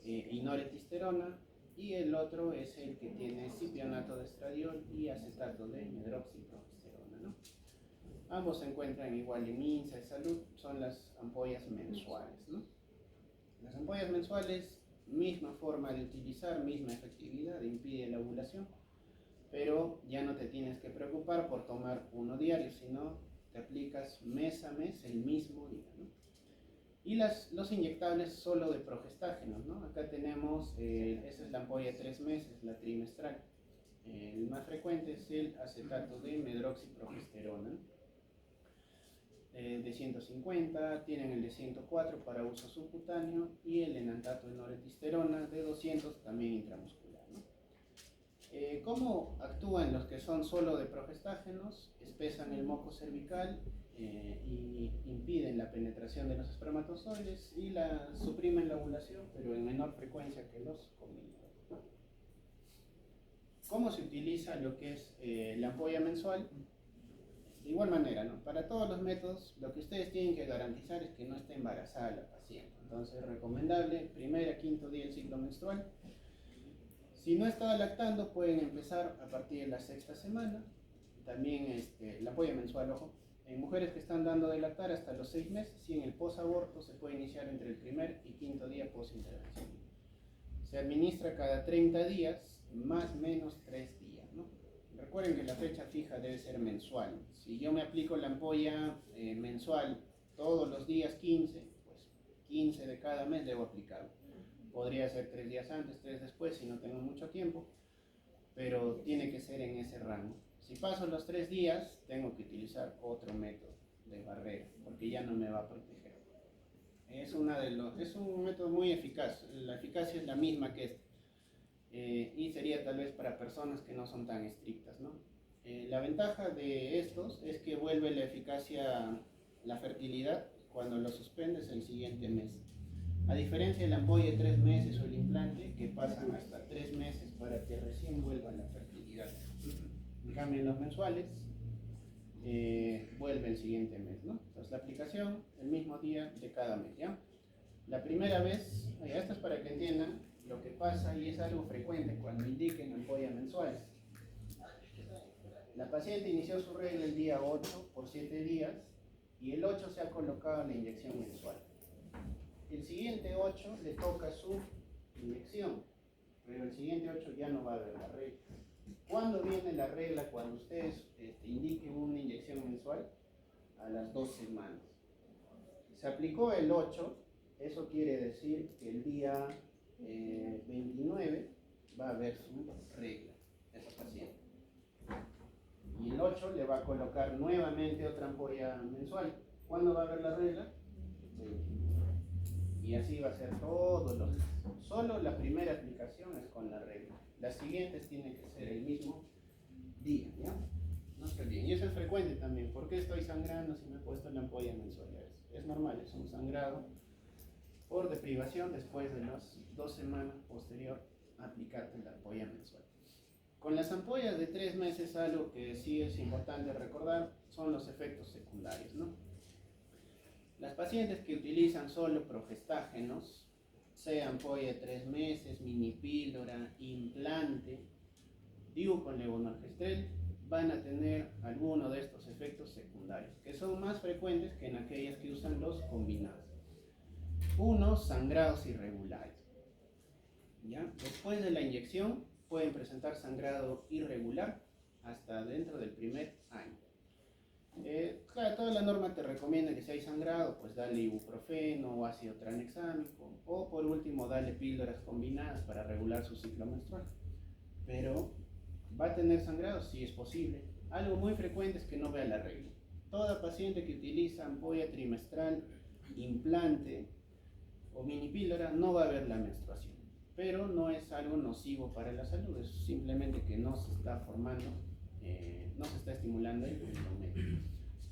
y noretisterona, y el otro es el que tiene cipionato de estradiol y acetato de medroxiprogesterona, ¿no? Ambos se encuentran igual en MINSA de salud, son las ampollas mensuales, ¿no? Las ampollas mensuales, misma forma de utilizar, misma efectividad, impide la ovulación, pero ya no te tienes que preocupar por tomar uno diario, sino te aplicas mes a mes el mismo día, ¿no? Y los inyectables solo de progestágenos, ¿no? Acá tenemos, esta es la ampolla de 3 meses, la trimestral. El más frecuente es el acetato de medroxiprogesterona, ¿no? de 150, tienen el de 104 para uso subcutáneo y el enantato de noretisterona de 200 también intramuscular, ¿no? ¿Cómo actúan los que son solo de progestágenos? Espesan el moco cervical y impiden la penetración de los espermatozoides y suprimen la ovulación, pero en menor frecuencia que los combinados. ¿Cómo se utiliza lo que es la ampolla mensual? De igual manera, ¿no? Para todos los métodos, lo que ustedes tienen que garantizar es que no esté embarazada la paciente. Entonces, recomendable, primer a quinto día del ciclo menstrual. Si no está lactando, pueden empezar a partir de la sexta semana. También la ampolla mensual, ojo. En mujeres que están dando de lactar hasta los 6 meses y en el posaborto se puede iniciar entre el primer y quinto día posintervención. Se administra cada 30 días, más o menos 3 días, ¿no? Recuerden que la fecha fija debe ser mensual. Si yo me aplico la ampolla mensual todos los días 15, pues 15 de cada mes debo aplicarlo. Podría ser 3 días antes, 3 después, si no tengo mucho tiempo, pero tiene que ser en ese rango. Si paso los 3 días, tengo que utilizar otro método de barrera, porque ya no me va a proteger. Es un método muy eficaz, la eficacia es la misma que este. Y sería tal vez para personas que no son tan estrictas, ¿no? La ventaja de estos es que vuelve la eficacia, la fertilidad, cuando lo suspendes el siguiente mes. A diferencia de la ampolla de 3 meses o el implante, que pasan hasta 3 meses para que recién vuelva la fertilidad. En cambio, en los mensuales, vuelve el siguiente mes, ¿no? Entonces, la aplicación el mismo día de cada mes, ¿ya? La primera vez, esto es para que entiendan lo que pasa y es algo frecuente cuando indiquen ampolla mensuales. La paciente inició su regla el día 8 por 7 días y el 8 se ha colocado la inyección mensual. El siguiente 8 le toca su inyección, pero el siguiente 8 ya no va a haber la regla. ¿Cuándo viene la regla? Cuando ustedes indiquen una inyección mensual, a las 2 semanas. Se aplicó el 8, eso quiere decir que el día 29 va a haber su regla, esa paciente. Y el 8 le va a colocar nuevamente otra ampolla mensual. ¿Cuándo va a haber la regla? 29. Y así va a ser todos los días. Solo la primera aplicación es con la regla. Las siguientes tienen que ser el mismo día, ¿ya? No se olviden. Y eso es frecuente también. ¿Por qué estoy sangrando si me he puesto la ampolla mensual? Es normal, es un sangrado por deprivación después de las 2 semanas posterior a aplicarte la ampolla mensual. Con las ampollas de 3 meses, algo que sí es importante recordar son los efectos secundarios, ¿no? Las pacientes que utilizan solo progestágenos, sea ampolla de 3 meses, mini píldora, implante, DIU con levonorgestrel, van a tener alguno de estos efectos secundarios, que son más frecuentes que en aquellas que usan los combinados. Uno, sangrados irregulares. ¿Ya? Después de la inyección pueden presentar sangrado irregular hasta dentro del primer año. Claro, toda la norma te recomienda que si hay sangrado, pues dale ibuprofeno o ácido tranexámico, o por último dale píldoras combinadas para regular su ciclo menstrual. Pero ¿va a tener sangrado? Sí, es posible. Algo muy frecuente es que no vea la regla. Toda paciente que utiliza ampolla trimestral, implante o mini píldora no va a ver la menstruación, pero no es algo nocivo para la salud, es simplemente que no se está formando, no se está estimulando el endometrio.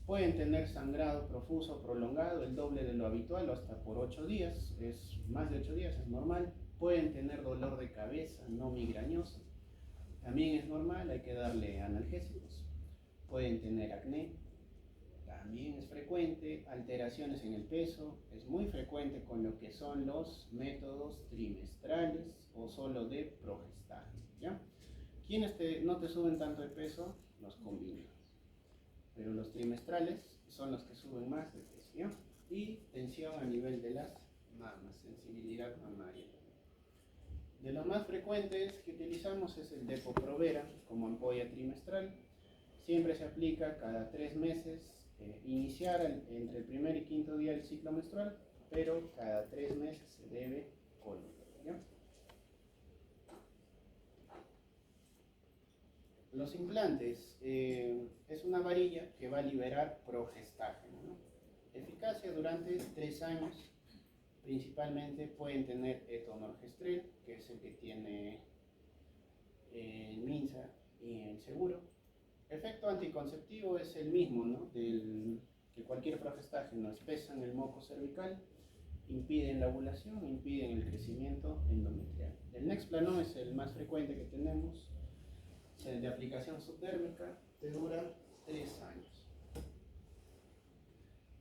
Pueden tener sangrado profuso prolongado, el doble de lo habitual o hasta por 8 días, es más de 8 días, es normal. Pueden tener dolor de cabeza no migrañoso, también es normal, hay que darle analgésicos. Pueden tener acné, también es frecuente. Alteraciones en el peso, es muy frecuente con lo que son los métodos trimestrales o solo de progestágeno, ¿ya? ¿Quiénes no te suben tanto de peso? Los combinados. Pero los trimestrales son los que suben más de peso, ¿ya? Y tensión a nivel de las mamas, sensibilidad mamaria. De los más frecuentes que utilizamos es el Depo-Provera como ampolla trimestral. Siempre se aplica cada 3 meses, iniciar entre el primer y quinto día del ciclo menstrual, pero cada 3 meses se debe colocar, ¿ya? Los implantes es una varilla que va a liberar progestágeno, ¿no? Eficacia durante 3 años. Principalmente pueden tener etonorgestrel, que es el que tiene el MINSA y el seguro. Efecto anticonceptivo es el mismo, ¿no? Que cualquier progestágeno, espesan el moco cervical, impiden la ovulación, impiden el crecimiento endometrial. El Nexplanon es el más frecuente que tenemos, es el de aplicación subdérmica, te dura 3 años.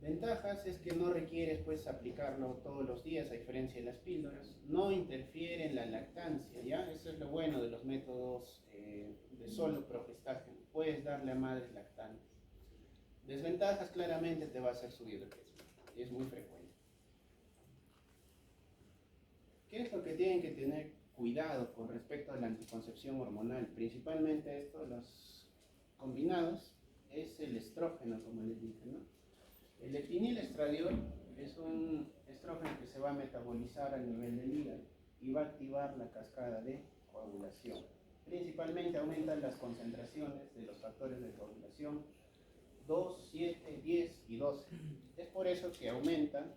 Ventajas es que no requieres pues aplicarlo todos los días, a diferencia de las píldoras. No interfiere en la lactancia, ¿ya? Eso es lo bueno de los métodos de solo progestágeno. Puedes darle a madres lactantes. Desventajas, claramente te va a hacer subir de peso. Es muy frecuente. ¿Qué es lo que tienen que tener cuidado con respecto a la anticoncepción hormonal? Principalmente esto, los combinados, es el estrógeno, como les dije, ¿no? El etinilestradiol es un estrógeno que se va a metabolizar a nivel del hígado y va a activar la cascada de coagulación. Principalmente aumentan las concentraciones de los factores de coagulación 2, 7, 10 y 12. Es por eso que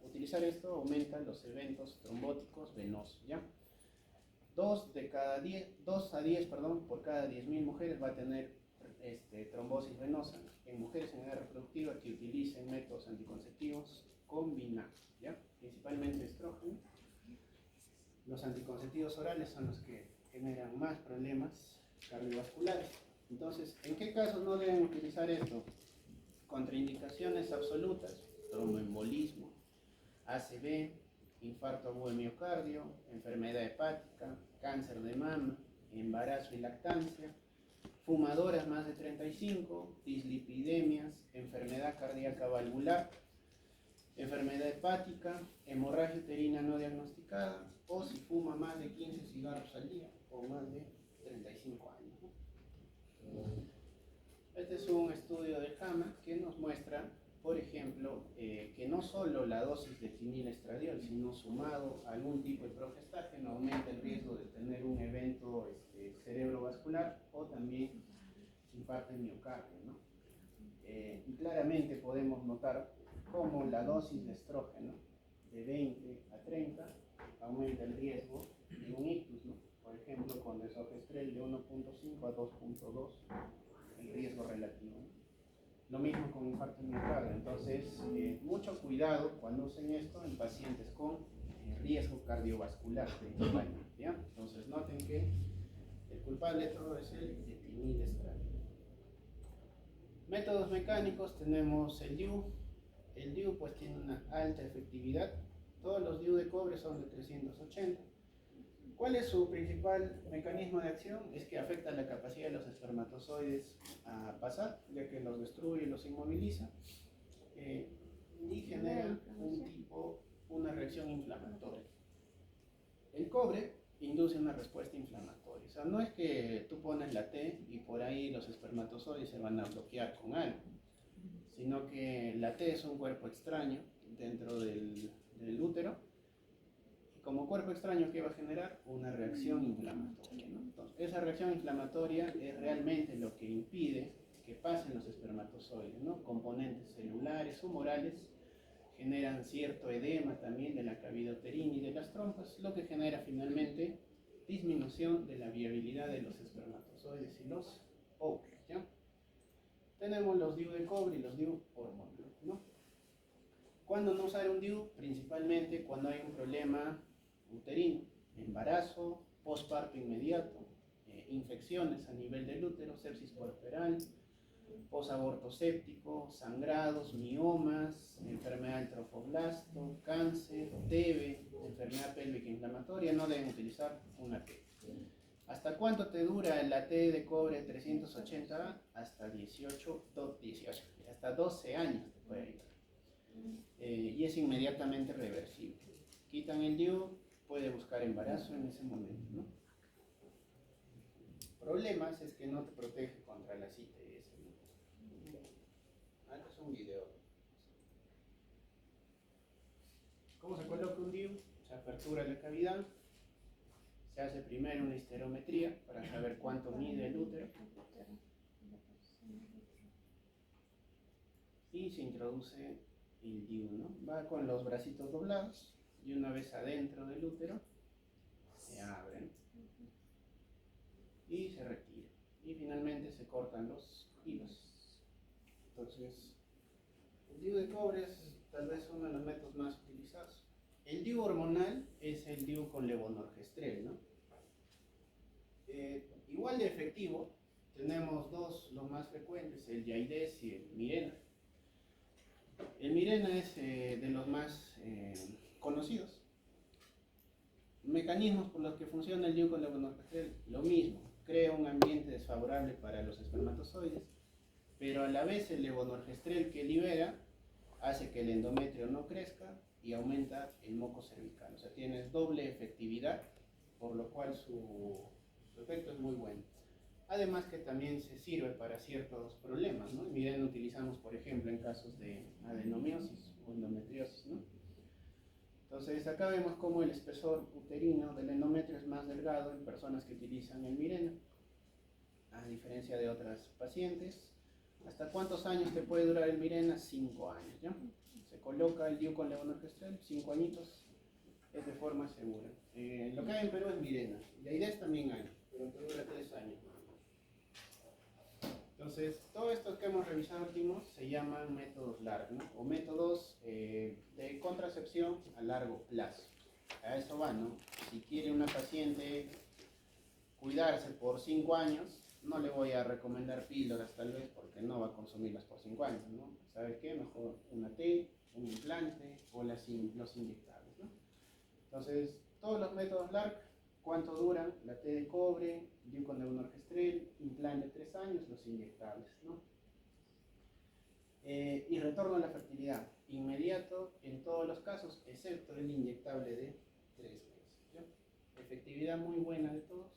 utilizar esto aumenta los eventos trombóticos venosos, ¿ya? 2 a 10, por cada 10.000 mujeres va a tener trombosis venosa en mujeres en edad reproductiva que utilicen métodos anticonceptivos combinados, ¿ya? Principalmente estrógeno. Los anticonceptivos orales son los que generan más problemas cardiovasculares. Entonces, ¿en qué casos no deben utilizar esto? Contraindicaciones absolutas: tromboembolismo, ACV, infarto agudo de miocardio, enfermedad hepática, cáncer de mama, embarazo y lactancia, fumadoras más de 35, dislipidemias, enfermedad cardíaca valvular, enfermedad hepática, hemorragia uterina no diagnosticada, o si fuma más de 15 cigarros al día o más de 35 años. Este es un estudio de JAMA que nos muestra, por ejemplo, que no solo la dosis de etinilestradiol, sino sumado a algún tipo de progestágeno, aumenta el riesgo de tener un evento cerebrovascular o también infarto de miocardio, ¿no? Y claramente podemos notar cómo la dosis de estrógeno de 20 a 30 aumenta el riesgo de un ictus, ¿no? Por ejemplo, con desogestrel de 1.5 a 2.2, el riesgo relativo, ¿no? Lo mismo con infarto de miocardio. Entonces, mucho cuidado cuando usen esto en pacientes con riesgo cardiovascular principalmente, ¿ya? Entonces, noten que el culpable de todo es el etinilestradiol. Métodos mecánicos, tenemos el DIU. El DIU pues tiene una alta efectividad. Todos los DIU de cobre son de 380. ¿Cuál es su principal mecanismo de acción? Es que afecta la capacidad de los espermatozoides a pasar, ya que los destruye y los inmoviliza, y genera una reacción inflamatoria. El cobre induce una respuesta inflamatoria. O sea, no es que tú pones la T y por ahí los espermatozoides se van a bloquear con algo, sino que la T es un cuerpo extraño dentro del útero. Como cuerpo extraño, ¿qué va a generar? Una reacción inflamatoria, ¿no? Entonces, esa reacción inflamatoria es realmente lo que impide que pasen los espermatozoides, ¿no? Componentes celulares, humorales, generan cierto edema también de la cavidad uterina y de las trompas, lo que genera finalmente disminución de la viabilidad de los espermatozoides y los óvulos, ¿ya? Tenemos los DIU de cobre y los DIU hormonales, ¿no? ¿Cuándo no usar un DIU? Principalmente cuando hay un problema uterino, embarazo, posparto inmediato, infecciones a nivel del útero, sepsis puerperal, posaborto séptico, sangrados, miomas, enfermedad del trofoblasto, cáncer, TB, enfermedad pélvica inflamatoria. No deben utilizar una T. ¿Hasta cuánto te dura la T de cobre 380A? Hasta 12 años te puede ayudar. Y es inmediatamente reversible. Quitan el DIU, puede buscar embarazo en ese momento, ¿no? Problemas es que no te protege contra las ITS, ¿no? Este es un video. ¿Cómo se coloca un DIU? Se apertura la cavidad, se hace primero una histerometría para saber cuánto mide el útero y se introduce el DIU, ¿no? Va con los bracitos doblados y una vez adentro del útero se abren y se retiran. Y finalmente se cortan los hilos. Entonces, el DIU de cobre es tal vez uno de los métodos más utilizados. El DIU hormonal es el DIU con levonorgestrel, ¿no? Igual de efectivo, tenemos dos, los más frecuentes, el Yaides y el Mirena. El Mirena es de los más conocidos. Mecanismos por los que funciona el DIU con levonorgestrel, lo mismo, crea un ambiente desfavorable para los espermatozoides, pero a la vez el levonorgestrel que libera hace que el endometrio no crezca y aumenta el moco cervical. O sea, tienes doble efectividad, por lo cual su efecto es muy bueno. Además que también se sirve para ciertos problemas, ¿no? Miren, utilizamos por ejemplo en casos de adenomiosis o endometriosis, ¿no? Entonces acá vemos cómo el espesor uterino del endometrio es más delgado en personas que utilizan el Mirena, a diferencia de otras pacientes. ¿Hasta cuántos años te puede durar el Mirena? 5 años, ¿ya? Se coloca el DIU con levonorgestrel, 5 añitos, es de forma segura. Lo que hay en Perú es Mirena, la idea también hay, pero te dura 3 años. Entonces, todos estos que hemos revisado últimos se llaman métodos LARC, ¿no? O métodos de contracepción a largo plazo. A eso va, ¿no? Si quiere una paciente cuidarse por 5 años, no le voy a recomendar píldoras tal vez porque no va a consumirlas por 5 años, ¿no? ¿Sabe qué? Mejor una T, un implante o los inyectables, ¿no? Entonces, todos los métodos LARC, ¿cuánto duran? La T de cobre, DIU con levonorgestrel, implante 3 años, los inyectables, ¿no? Y retorno a la fertilidad, inmediato en todos los casos, excepto el inyectable de 3 meses, ¿ya? Efectividad muy buena de todos.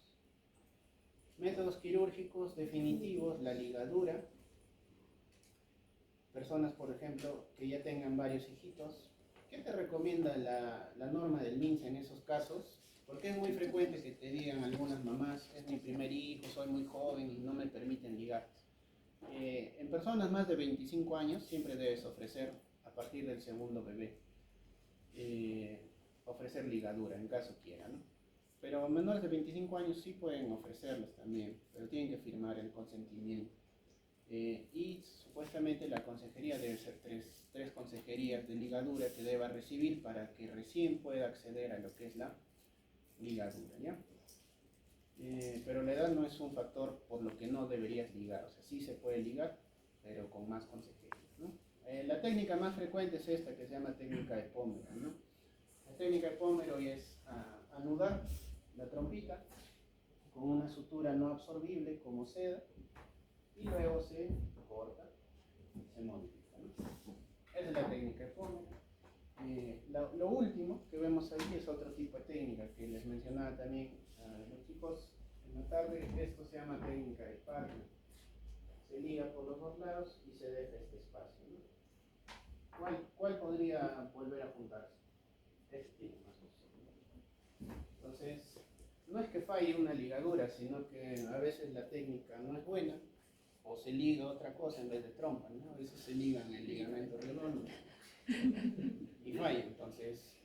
Métodos quirúrgicos definitivos, la ligadura. Personas, por ejemplo, que ya tengan varios hijitos, ¿qué te recomienda la norma del MINSA en esos casos? Porque es muy frecuente que te digan algunas mamás, es mi primer hijo, soy muy joven y no me permiten ligar. En personas más de 25 años siempre debes ofrecer, a partir del segundo bebé, ofrecer ligadura en caso quiera, ¿no? Pero menores de 25 años sí pueden ofrecerlas también, pero tienen que firmar el consentimiento. Y supuestamente la consejería debe ser tres consejerías de ligadura que deba recibir para que recién pueda acceder a lo que es la ligadura, ¿ya? Pero la edad no es un factor por lo que no deberías ligar, o sea, sí se puede ligar, pero con más consejerías, ¿no? La técnica más frecuente es esta que se llama técnica de Pómero, ¿no? La técnica de Pómero es anudar la trompita con una sutura no absorbible como seda y luego se corta, se modifica, ¿no? Esa es la técnica de Pómero. Lo último que vemos ahí es otro tipo de técnica que les mencionaba también a los chicos en la tarde. Esto se llama técnica de Parker. Se liga por los dos lados y se deja este espacio, ¿no? ¿Cuál podría volver a juntarse? Este tiene más opciones. Entonces, no es que falle una ligadura, sino que a veces la técnica no es buena o se liga otra cosa en vez de trompa, ¿no? A veces se ligan el ligamento redondo y falla, entonces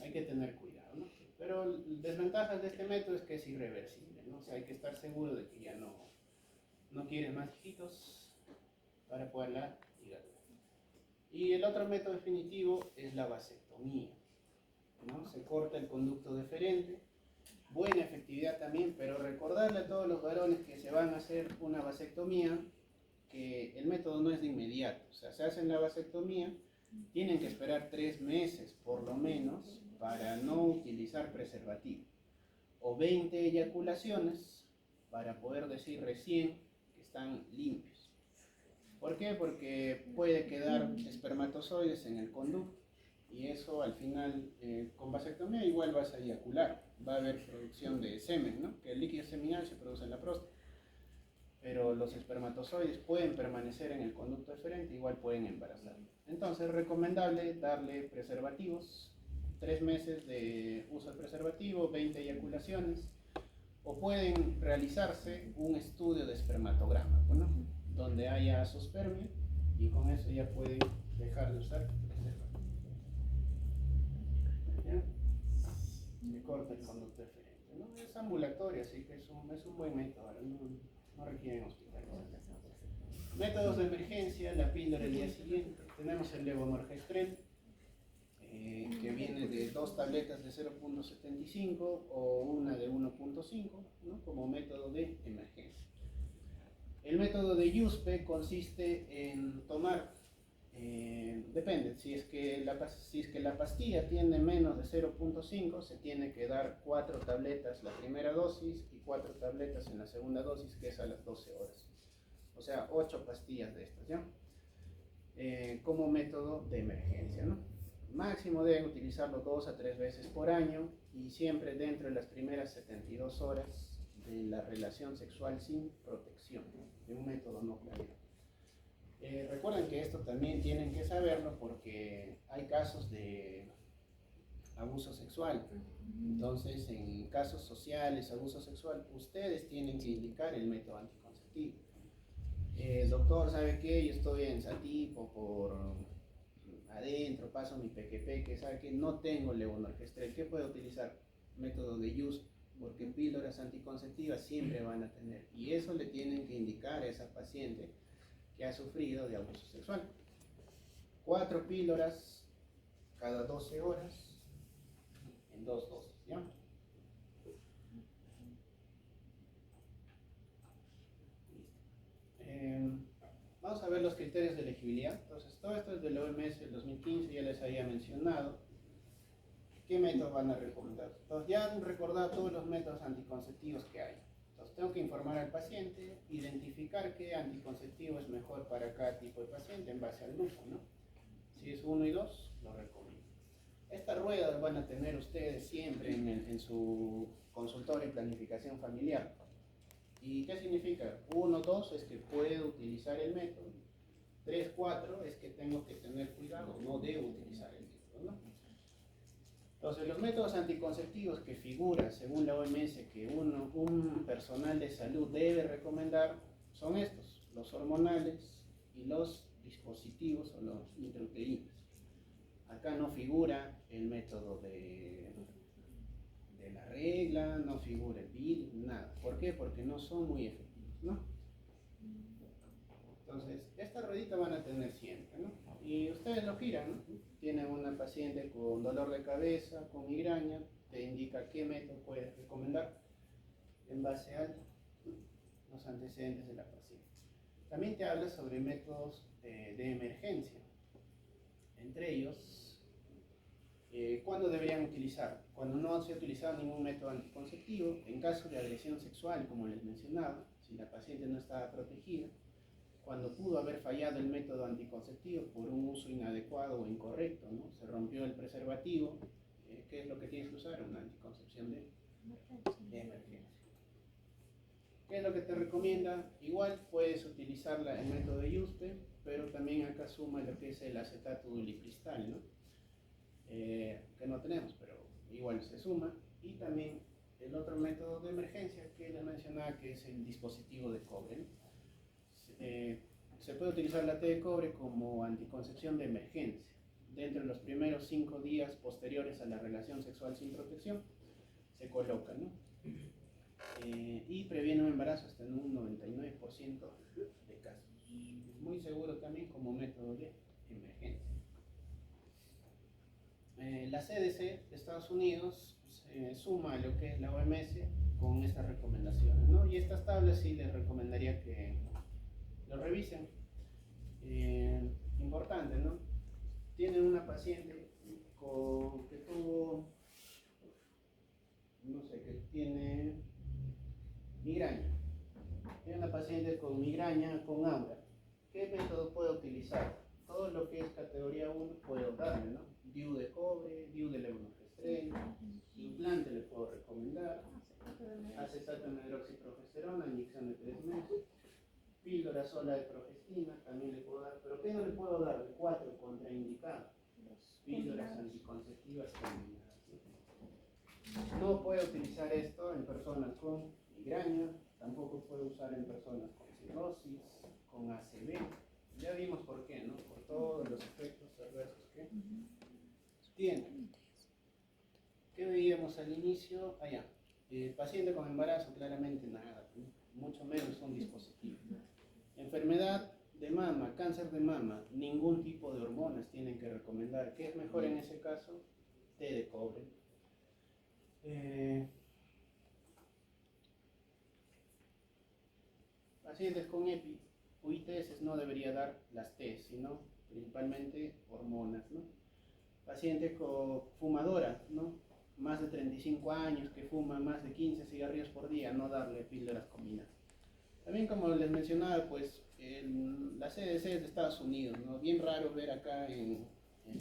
hay que tener cuidado, ¿no? Pero desventajas de este método es que es irreversible, ¿no? O sea, hay que estar seguro de que ya no quieren más hijitos para poder la ligadura. Y el otro método definitivo es la vasectomía, ¿no? Se corta el conducto deferente, buena efectividad también, pero recordarle a todos los varones que se van a hacer una vasectomía que el método no es de inmediato, o sea, se hacen la vasectomía, tienen que esperar 3 meses por lo menos para no utilizar preservativo, o 20 eyaculaciones para poder decir recién que están limpios. ¿Por qué? Porque puede quedar espermatozoides en el conducto y eso al final con vasectomía igual vas a eyacular, va a haber producción de semen, ¿no? Que el líquido seminal se produce en la próstata, pero los espermatozoides pueden permanecer en el conducto deferente, igual pueden embarazar. Entonces es recomendable darle preservativos, 3 meses de uso de preservativo, 20 eyaculaciones, o pueden realizarse un estudio de espermatograma, ¿no? Donde haya azoospermia y con eso ya pueden dejar de usar. ¿Ya? Se corta el conducto eferente, ¿no? Es ambulatorio, así que es un buen método, no requieren hospitalización. Métodos de emergencia, la píldora el día siguiente. Tenemos el levonorgestrel, que viene de 2 tabletas de 0.75 o una de 1.5, ¿no? Como método de emergencia. El método de Yuspe consiste en tomar, depende, si es que la pastilla tiene menos de 0.5, se tiene que dar 4 tabletas la primera dosis y 4 tabletas en la segunda dosis, que es a las 12 horas. O sea, 8 pastillas de estas, ¿ya? Como método de emergencia, ¿no? Máximo deben utilizarlo 2 a 3 veces por año y siempre dentro de las primeras 72 horas de la relación sexual sin protección, ¿no? De un método no planeado. Recuerden que esto también tienen que saberlo porque hay casos de abuso sexual. Entonces, en casos sociales, abuso sexual, ustedes tienen que indicar el método anticonceptivo. Doctor, ¿sabe qué? Yo estoy en Satipo por adentro, paso mi peque, ¿sabe qué? No tengo levonorgestrel, ¿qué puedo utilizar? Método de Yuspe, porque píldoras anticonceptivas siempre van a tener, y eso le tienen que indicar a esa paciente que ha sufrido de abuso sexual. 4 píldoras cada 12 horas en 2 dosis, ¿ya? Vamos a ver los criterios de elegibilidad. Entonces, todo esto es del OMS del 2015, ya les había mencionado. ¿Qué métodos van a recomendar? Entonces, ya han recordado todos los métodos anticonceptivos que hay. Entonces, tengo que informar al paciente, identificar qué anticonceptivo es mejor para cada tipo de paciente en base al grupo, ¿no? Si es 1 y 2, lo recomiendo. Estas ruedas van a tener ustedes siempre en su consultorio y planificación familiar. ¿Y qué significa? 1, 2 es que puedo utilizar el método. 3, 4 es que tengo que tener cuidado, no debo utilizar el método, ¿no? Entonces, los métodos anticonceptivos que figuran según la OMS que un personal de salud debe recomendar son estos, los hormonales y los dispositivos o los intrauterinos. Acá no figura el método de la regla, no figura el PIL, nada. ¿Por qué? Porque no son muy efectivos, ¿no? Entonces, esta ruedita van a tener siempre, ¿no? Y ustedes lo giran, ¿no? Tienen una paciente con dolor de cabeza, con migraña, te indica qué método puedes recomendar en base a los antecedentes de la paciente. También te habla sobre métodos de emergencia. Entre ellos, ¿cuándo deberían utilizar? Cuando no se ha utilizado ningún método anticonceptivo, en caso de agresión sexual, como les mencionaba, si la paciente no estaba protegida, cuando pudo haber fallado el método anticonceptivo por un uso inadecuado o incorrecto, ¿no? Se rompió el preservativo, ¿qué es lo que tienes que usar? Una anticoncepción de emergencia. ¿Qué es lo que te recomienda? Igual puedes utilizar el método de Yuspe, pero también acá suma lo que es el acetato dulicristal, ¿no? Que no tenemos, pero igual se suma. Y también el otro método de emergencia que les mencionaba, que es el dispositivo de cobre, ¿no? Se puede utilizar la T de cobre como anticoncepción de emergencia dentro de los primeros 5 días posteriores a la relación sexual sin protección. Se coloca, ¿no? Y previene un embarazo hasta en un 99% de casos. Es muy seguro también como método de emergencia. La CDC de Estados Unidos suma lo que es la OMS con estas recomendaciones, ¿no? Y estas tablas sí les recomendaría que lo revisen. Importante, ¿no? Tienen una paciente que tuvo, no sé, que tiene migraña. Tiene una paciente con migraña con aura. ¿Qué método puedo utilizar? Todo lo que es categoría 1 puedo darle, ¿no? DIU de cobre, DIU de levonorgestrel, implante le puedo recomendar, acetato de hidroxiprogesterona, inyección de 3 meses, píldora sola de progestina, también le puedo dar, pero ¿qué no le puedo dar? De 4 contraindicados, píldoras anticonceptivas combinadas. No puedo utilizar esto en personas con migraña, tampoco puedo usar en personas con cirrosis, con ACV. Ya vimos por qué, ¿no? todos los efectos adversos que tiene. ¿Qué veíamos al inicio? Allá. Paciente con embarazo, claramente nada, ¿no? Mucho menos un dispositivo. Enfermedad de mama, cáncer de mama, ningún tipo de hormonas tienen que recomendar. ¿Qué es mejor en ese caso? Té de cobre. Pacientes con EPI, UITS no debería dar las T, sino principalmente hormonas, ¿no? Paciente con fumadora, ¿no? Más de 35 años, que fuma más de 15 cigarrillos por día, no darle píldoras combinadas. También, como les mencionaba, pues la CDC es de Estados Unidos, ¿no? Bien raro ver acá en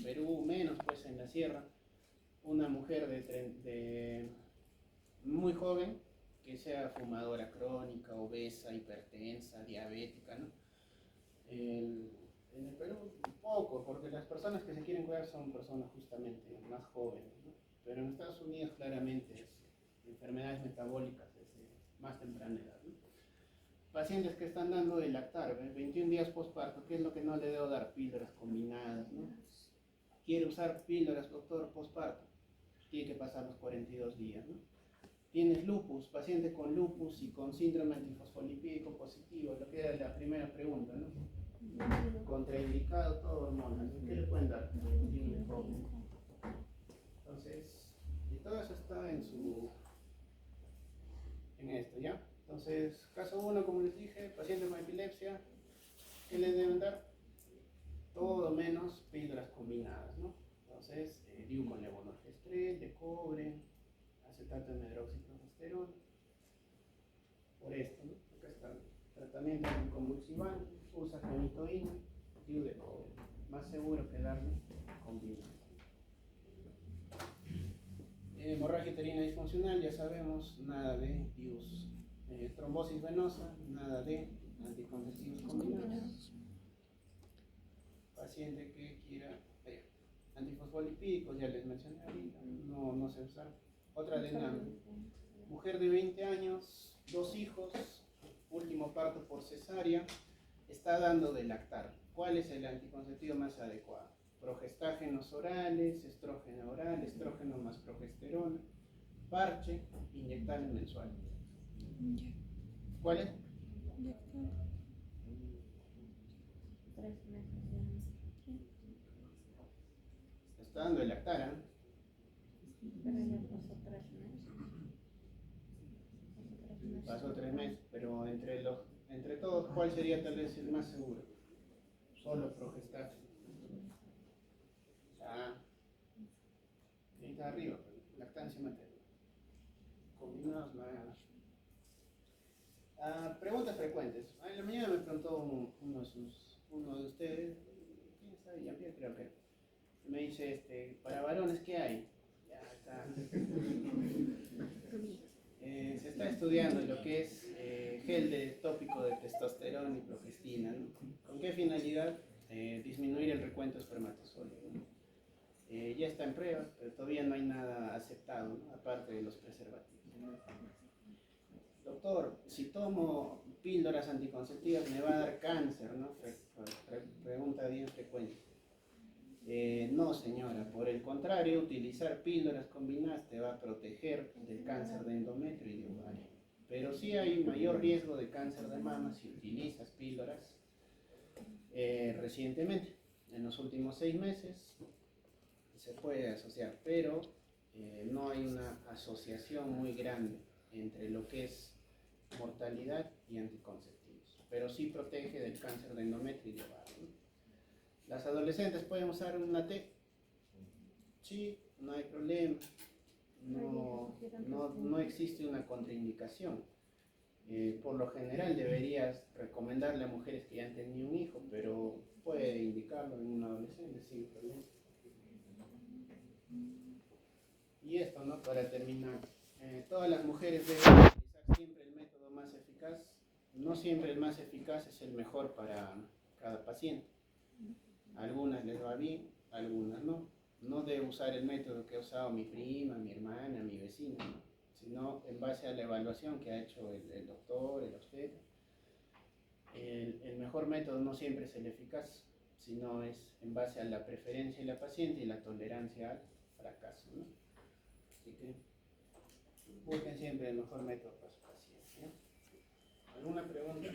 Perú, menos pues en la sierra, una mujer muy joven que sea fumadora crónica, obesa, hipertensa, diabética, ¿no? En el Perú poco, porque las personas que se quieren cuidar son personas justamente más jóvenes, ¿no? Pero en Estados Unidos claramente es enfermedades metabólicas desde más temprana edad, ¿no? Pacientes que están dando de lactar, 21 días postparto, ¿qué es lo que no le debo dar? Píldoras combinadas, ¿no? Quiere usar píldoras, doctor, postparto, tiene que pasar los 42 días, ¿no? Tienes lupus, paciente con lupus y con síndrome antifosfolipídico positivo, lo que era la primera pregunta, ¿no? Contraindicado todo hormonas, ¿no? ¿Qué le pueden dar? Entonces, y todo eso está en esto, ¿ya? Entonces, caso 1, como les dije, paciente con epilepsia, ¿qué le deben dar? Todo menos píldoras combinadas, ¿no? Entonces, DIU con levonorgestrel, de cobre, acetato de hidroxiprogesterona, por esto, ¿no? Acá está el tratamiento con convulsivante, usa fenitoína, DIU de cobre, más seguro que darle combinado. Hemorragia uterina disfuncional, ya sabemos, nada de DIUs. Trombosis venosa, nada de anticonceptivos combinados. Paciente que quiera, antifosfolipídicos, ya les mencioné ahorita, no se usa. Otra de la mujer de 20 años, 2 hijos, último parto por cesárea, está dando de lactar. ¿Cuál es el anticonceptivo más adecuado? Progestágenos orales, estrógeno oral, estrógeno más progesterona, parche, inyectable mensual. ¿Cuál es? 3 meses Está dando de lactar, ¿eh? Pero ya pasó 3 meses. Pasó 3 meses, pero entre todos, ¿cuál sería tal vez el más seguro? Solo progestágeno. Ah, ahí está arriba, lactancia materna. Combinados nada. Preguntas frecuentes. En la mañana me preguntó uno de ustedes, ¿quién sabe? Ya creo que me dice, para varones, ¿qué hay? Ya está. Se está estudiando lo que es gel tópico de testosterona y progestina, ¿no? ¿Con qué finalidad? Disminuir el recuento espermatozoide, ¿no? Ya está en pruebas, pero todavía no hay nada aceptado, ¿no? Aparte de los preservativos. Doctor, si tomo píldoras anticonceptivas me va a dar cáncer, ¿no? Pregunta bien frecuente. No, señora, por el contrario, utilizar píldoras combinadas te va a proteger del cáncer de endometrio y de ovario. Pero sí hay mayor riesgo de cáncer de mama si utilizas píldoras recientemente. En los últimos 6 meses se puede asociar, pero no hay una asociación muy grande entre lo que es mortalidad y anticonceptivos. Pero sí protege del cáncer de endometrio y de ovario, ¿no? ¿Las adolescentes pueden usar una T? Sí, no hay problema. No existe una contraindicación. Por lo general deberías recomendarle a mujeres que ya han tenido un hijo, pero puede indicarlo en un adolescente sin problema. Y esto, ¿no? Para terminar, todas las mujeres deben utilizar siempre el método más eficaz. No siempre el más eficaz es el mejor para cada paciente. Algunas les va bien, algunas no. No debe usar el método que ha usado mi prima, mi hermana, mi vecina, ¿no? Sino en base a la evaluación que ha hecho el doctor, el obstetra. El mejor método no siempre es el eficaz. sino es en base a la preferencia de la paciente y la tolerancia al fracaso, ¿no? Así que busquen siempre el mejor método para su paciente, ¿no? ¿Alguna pregunta?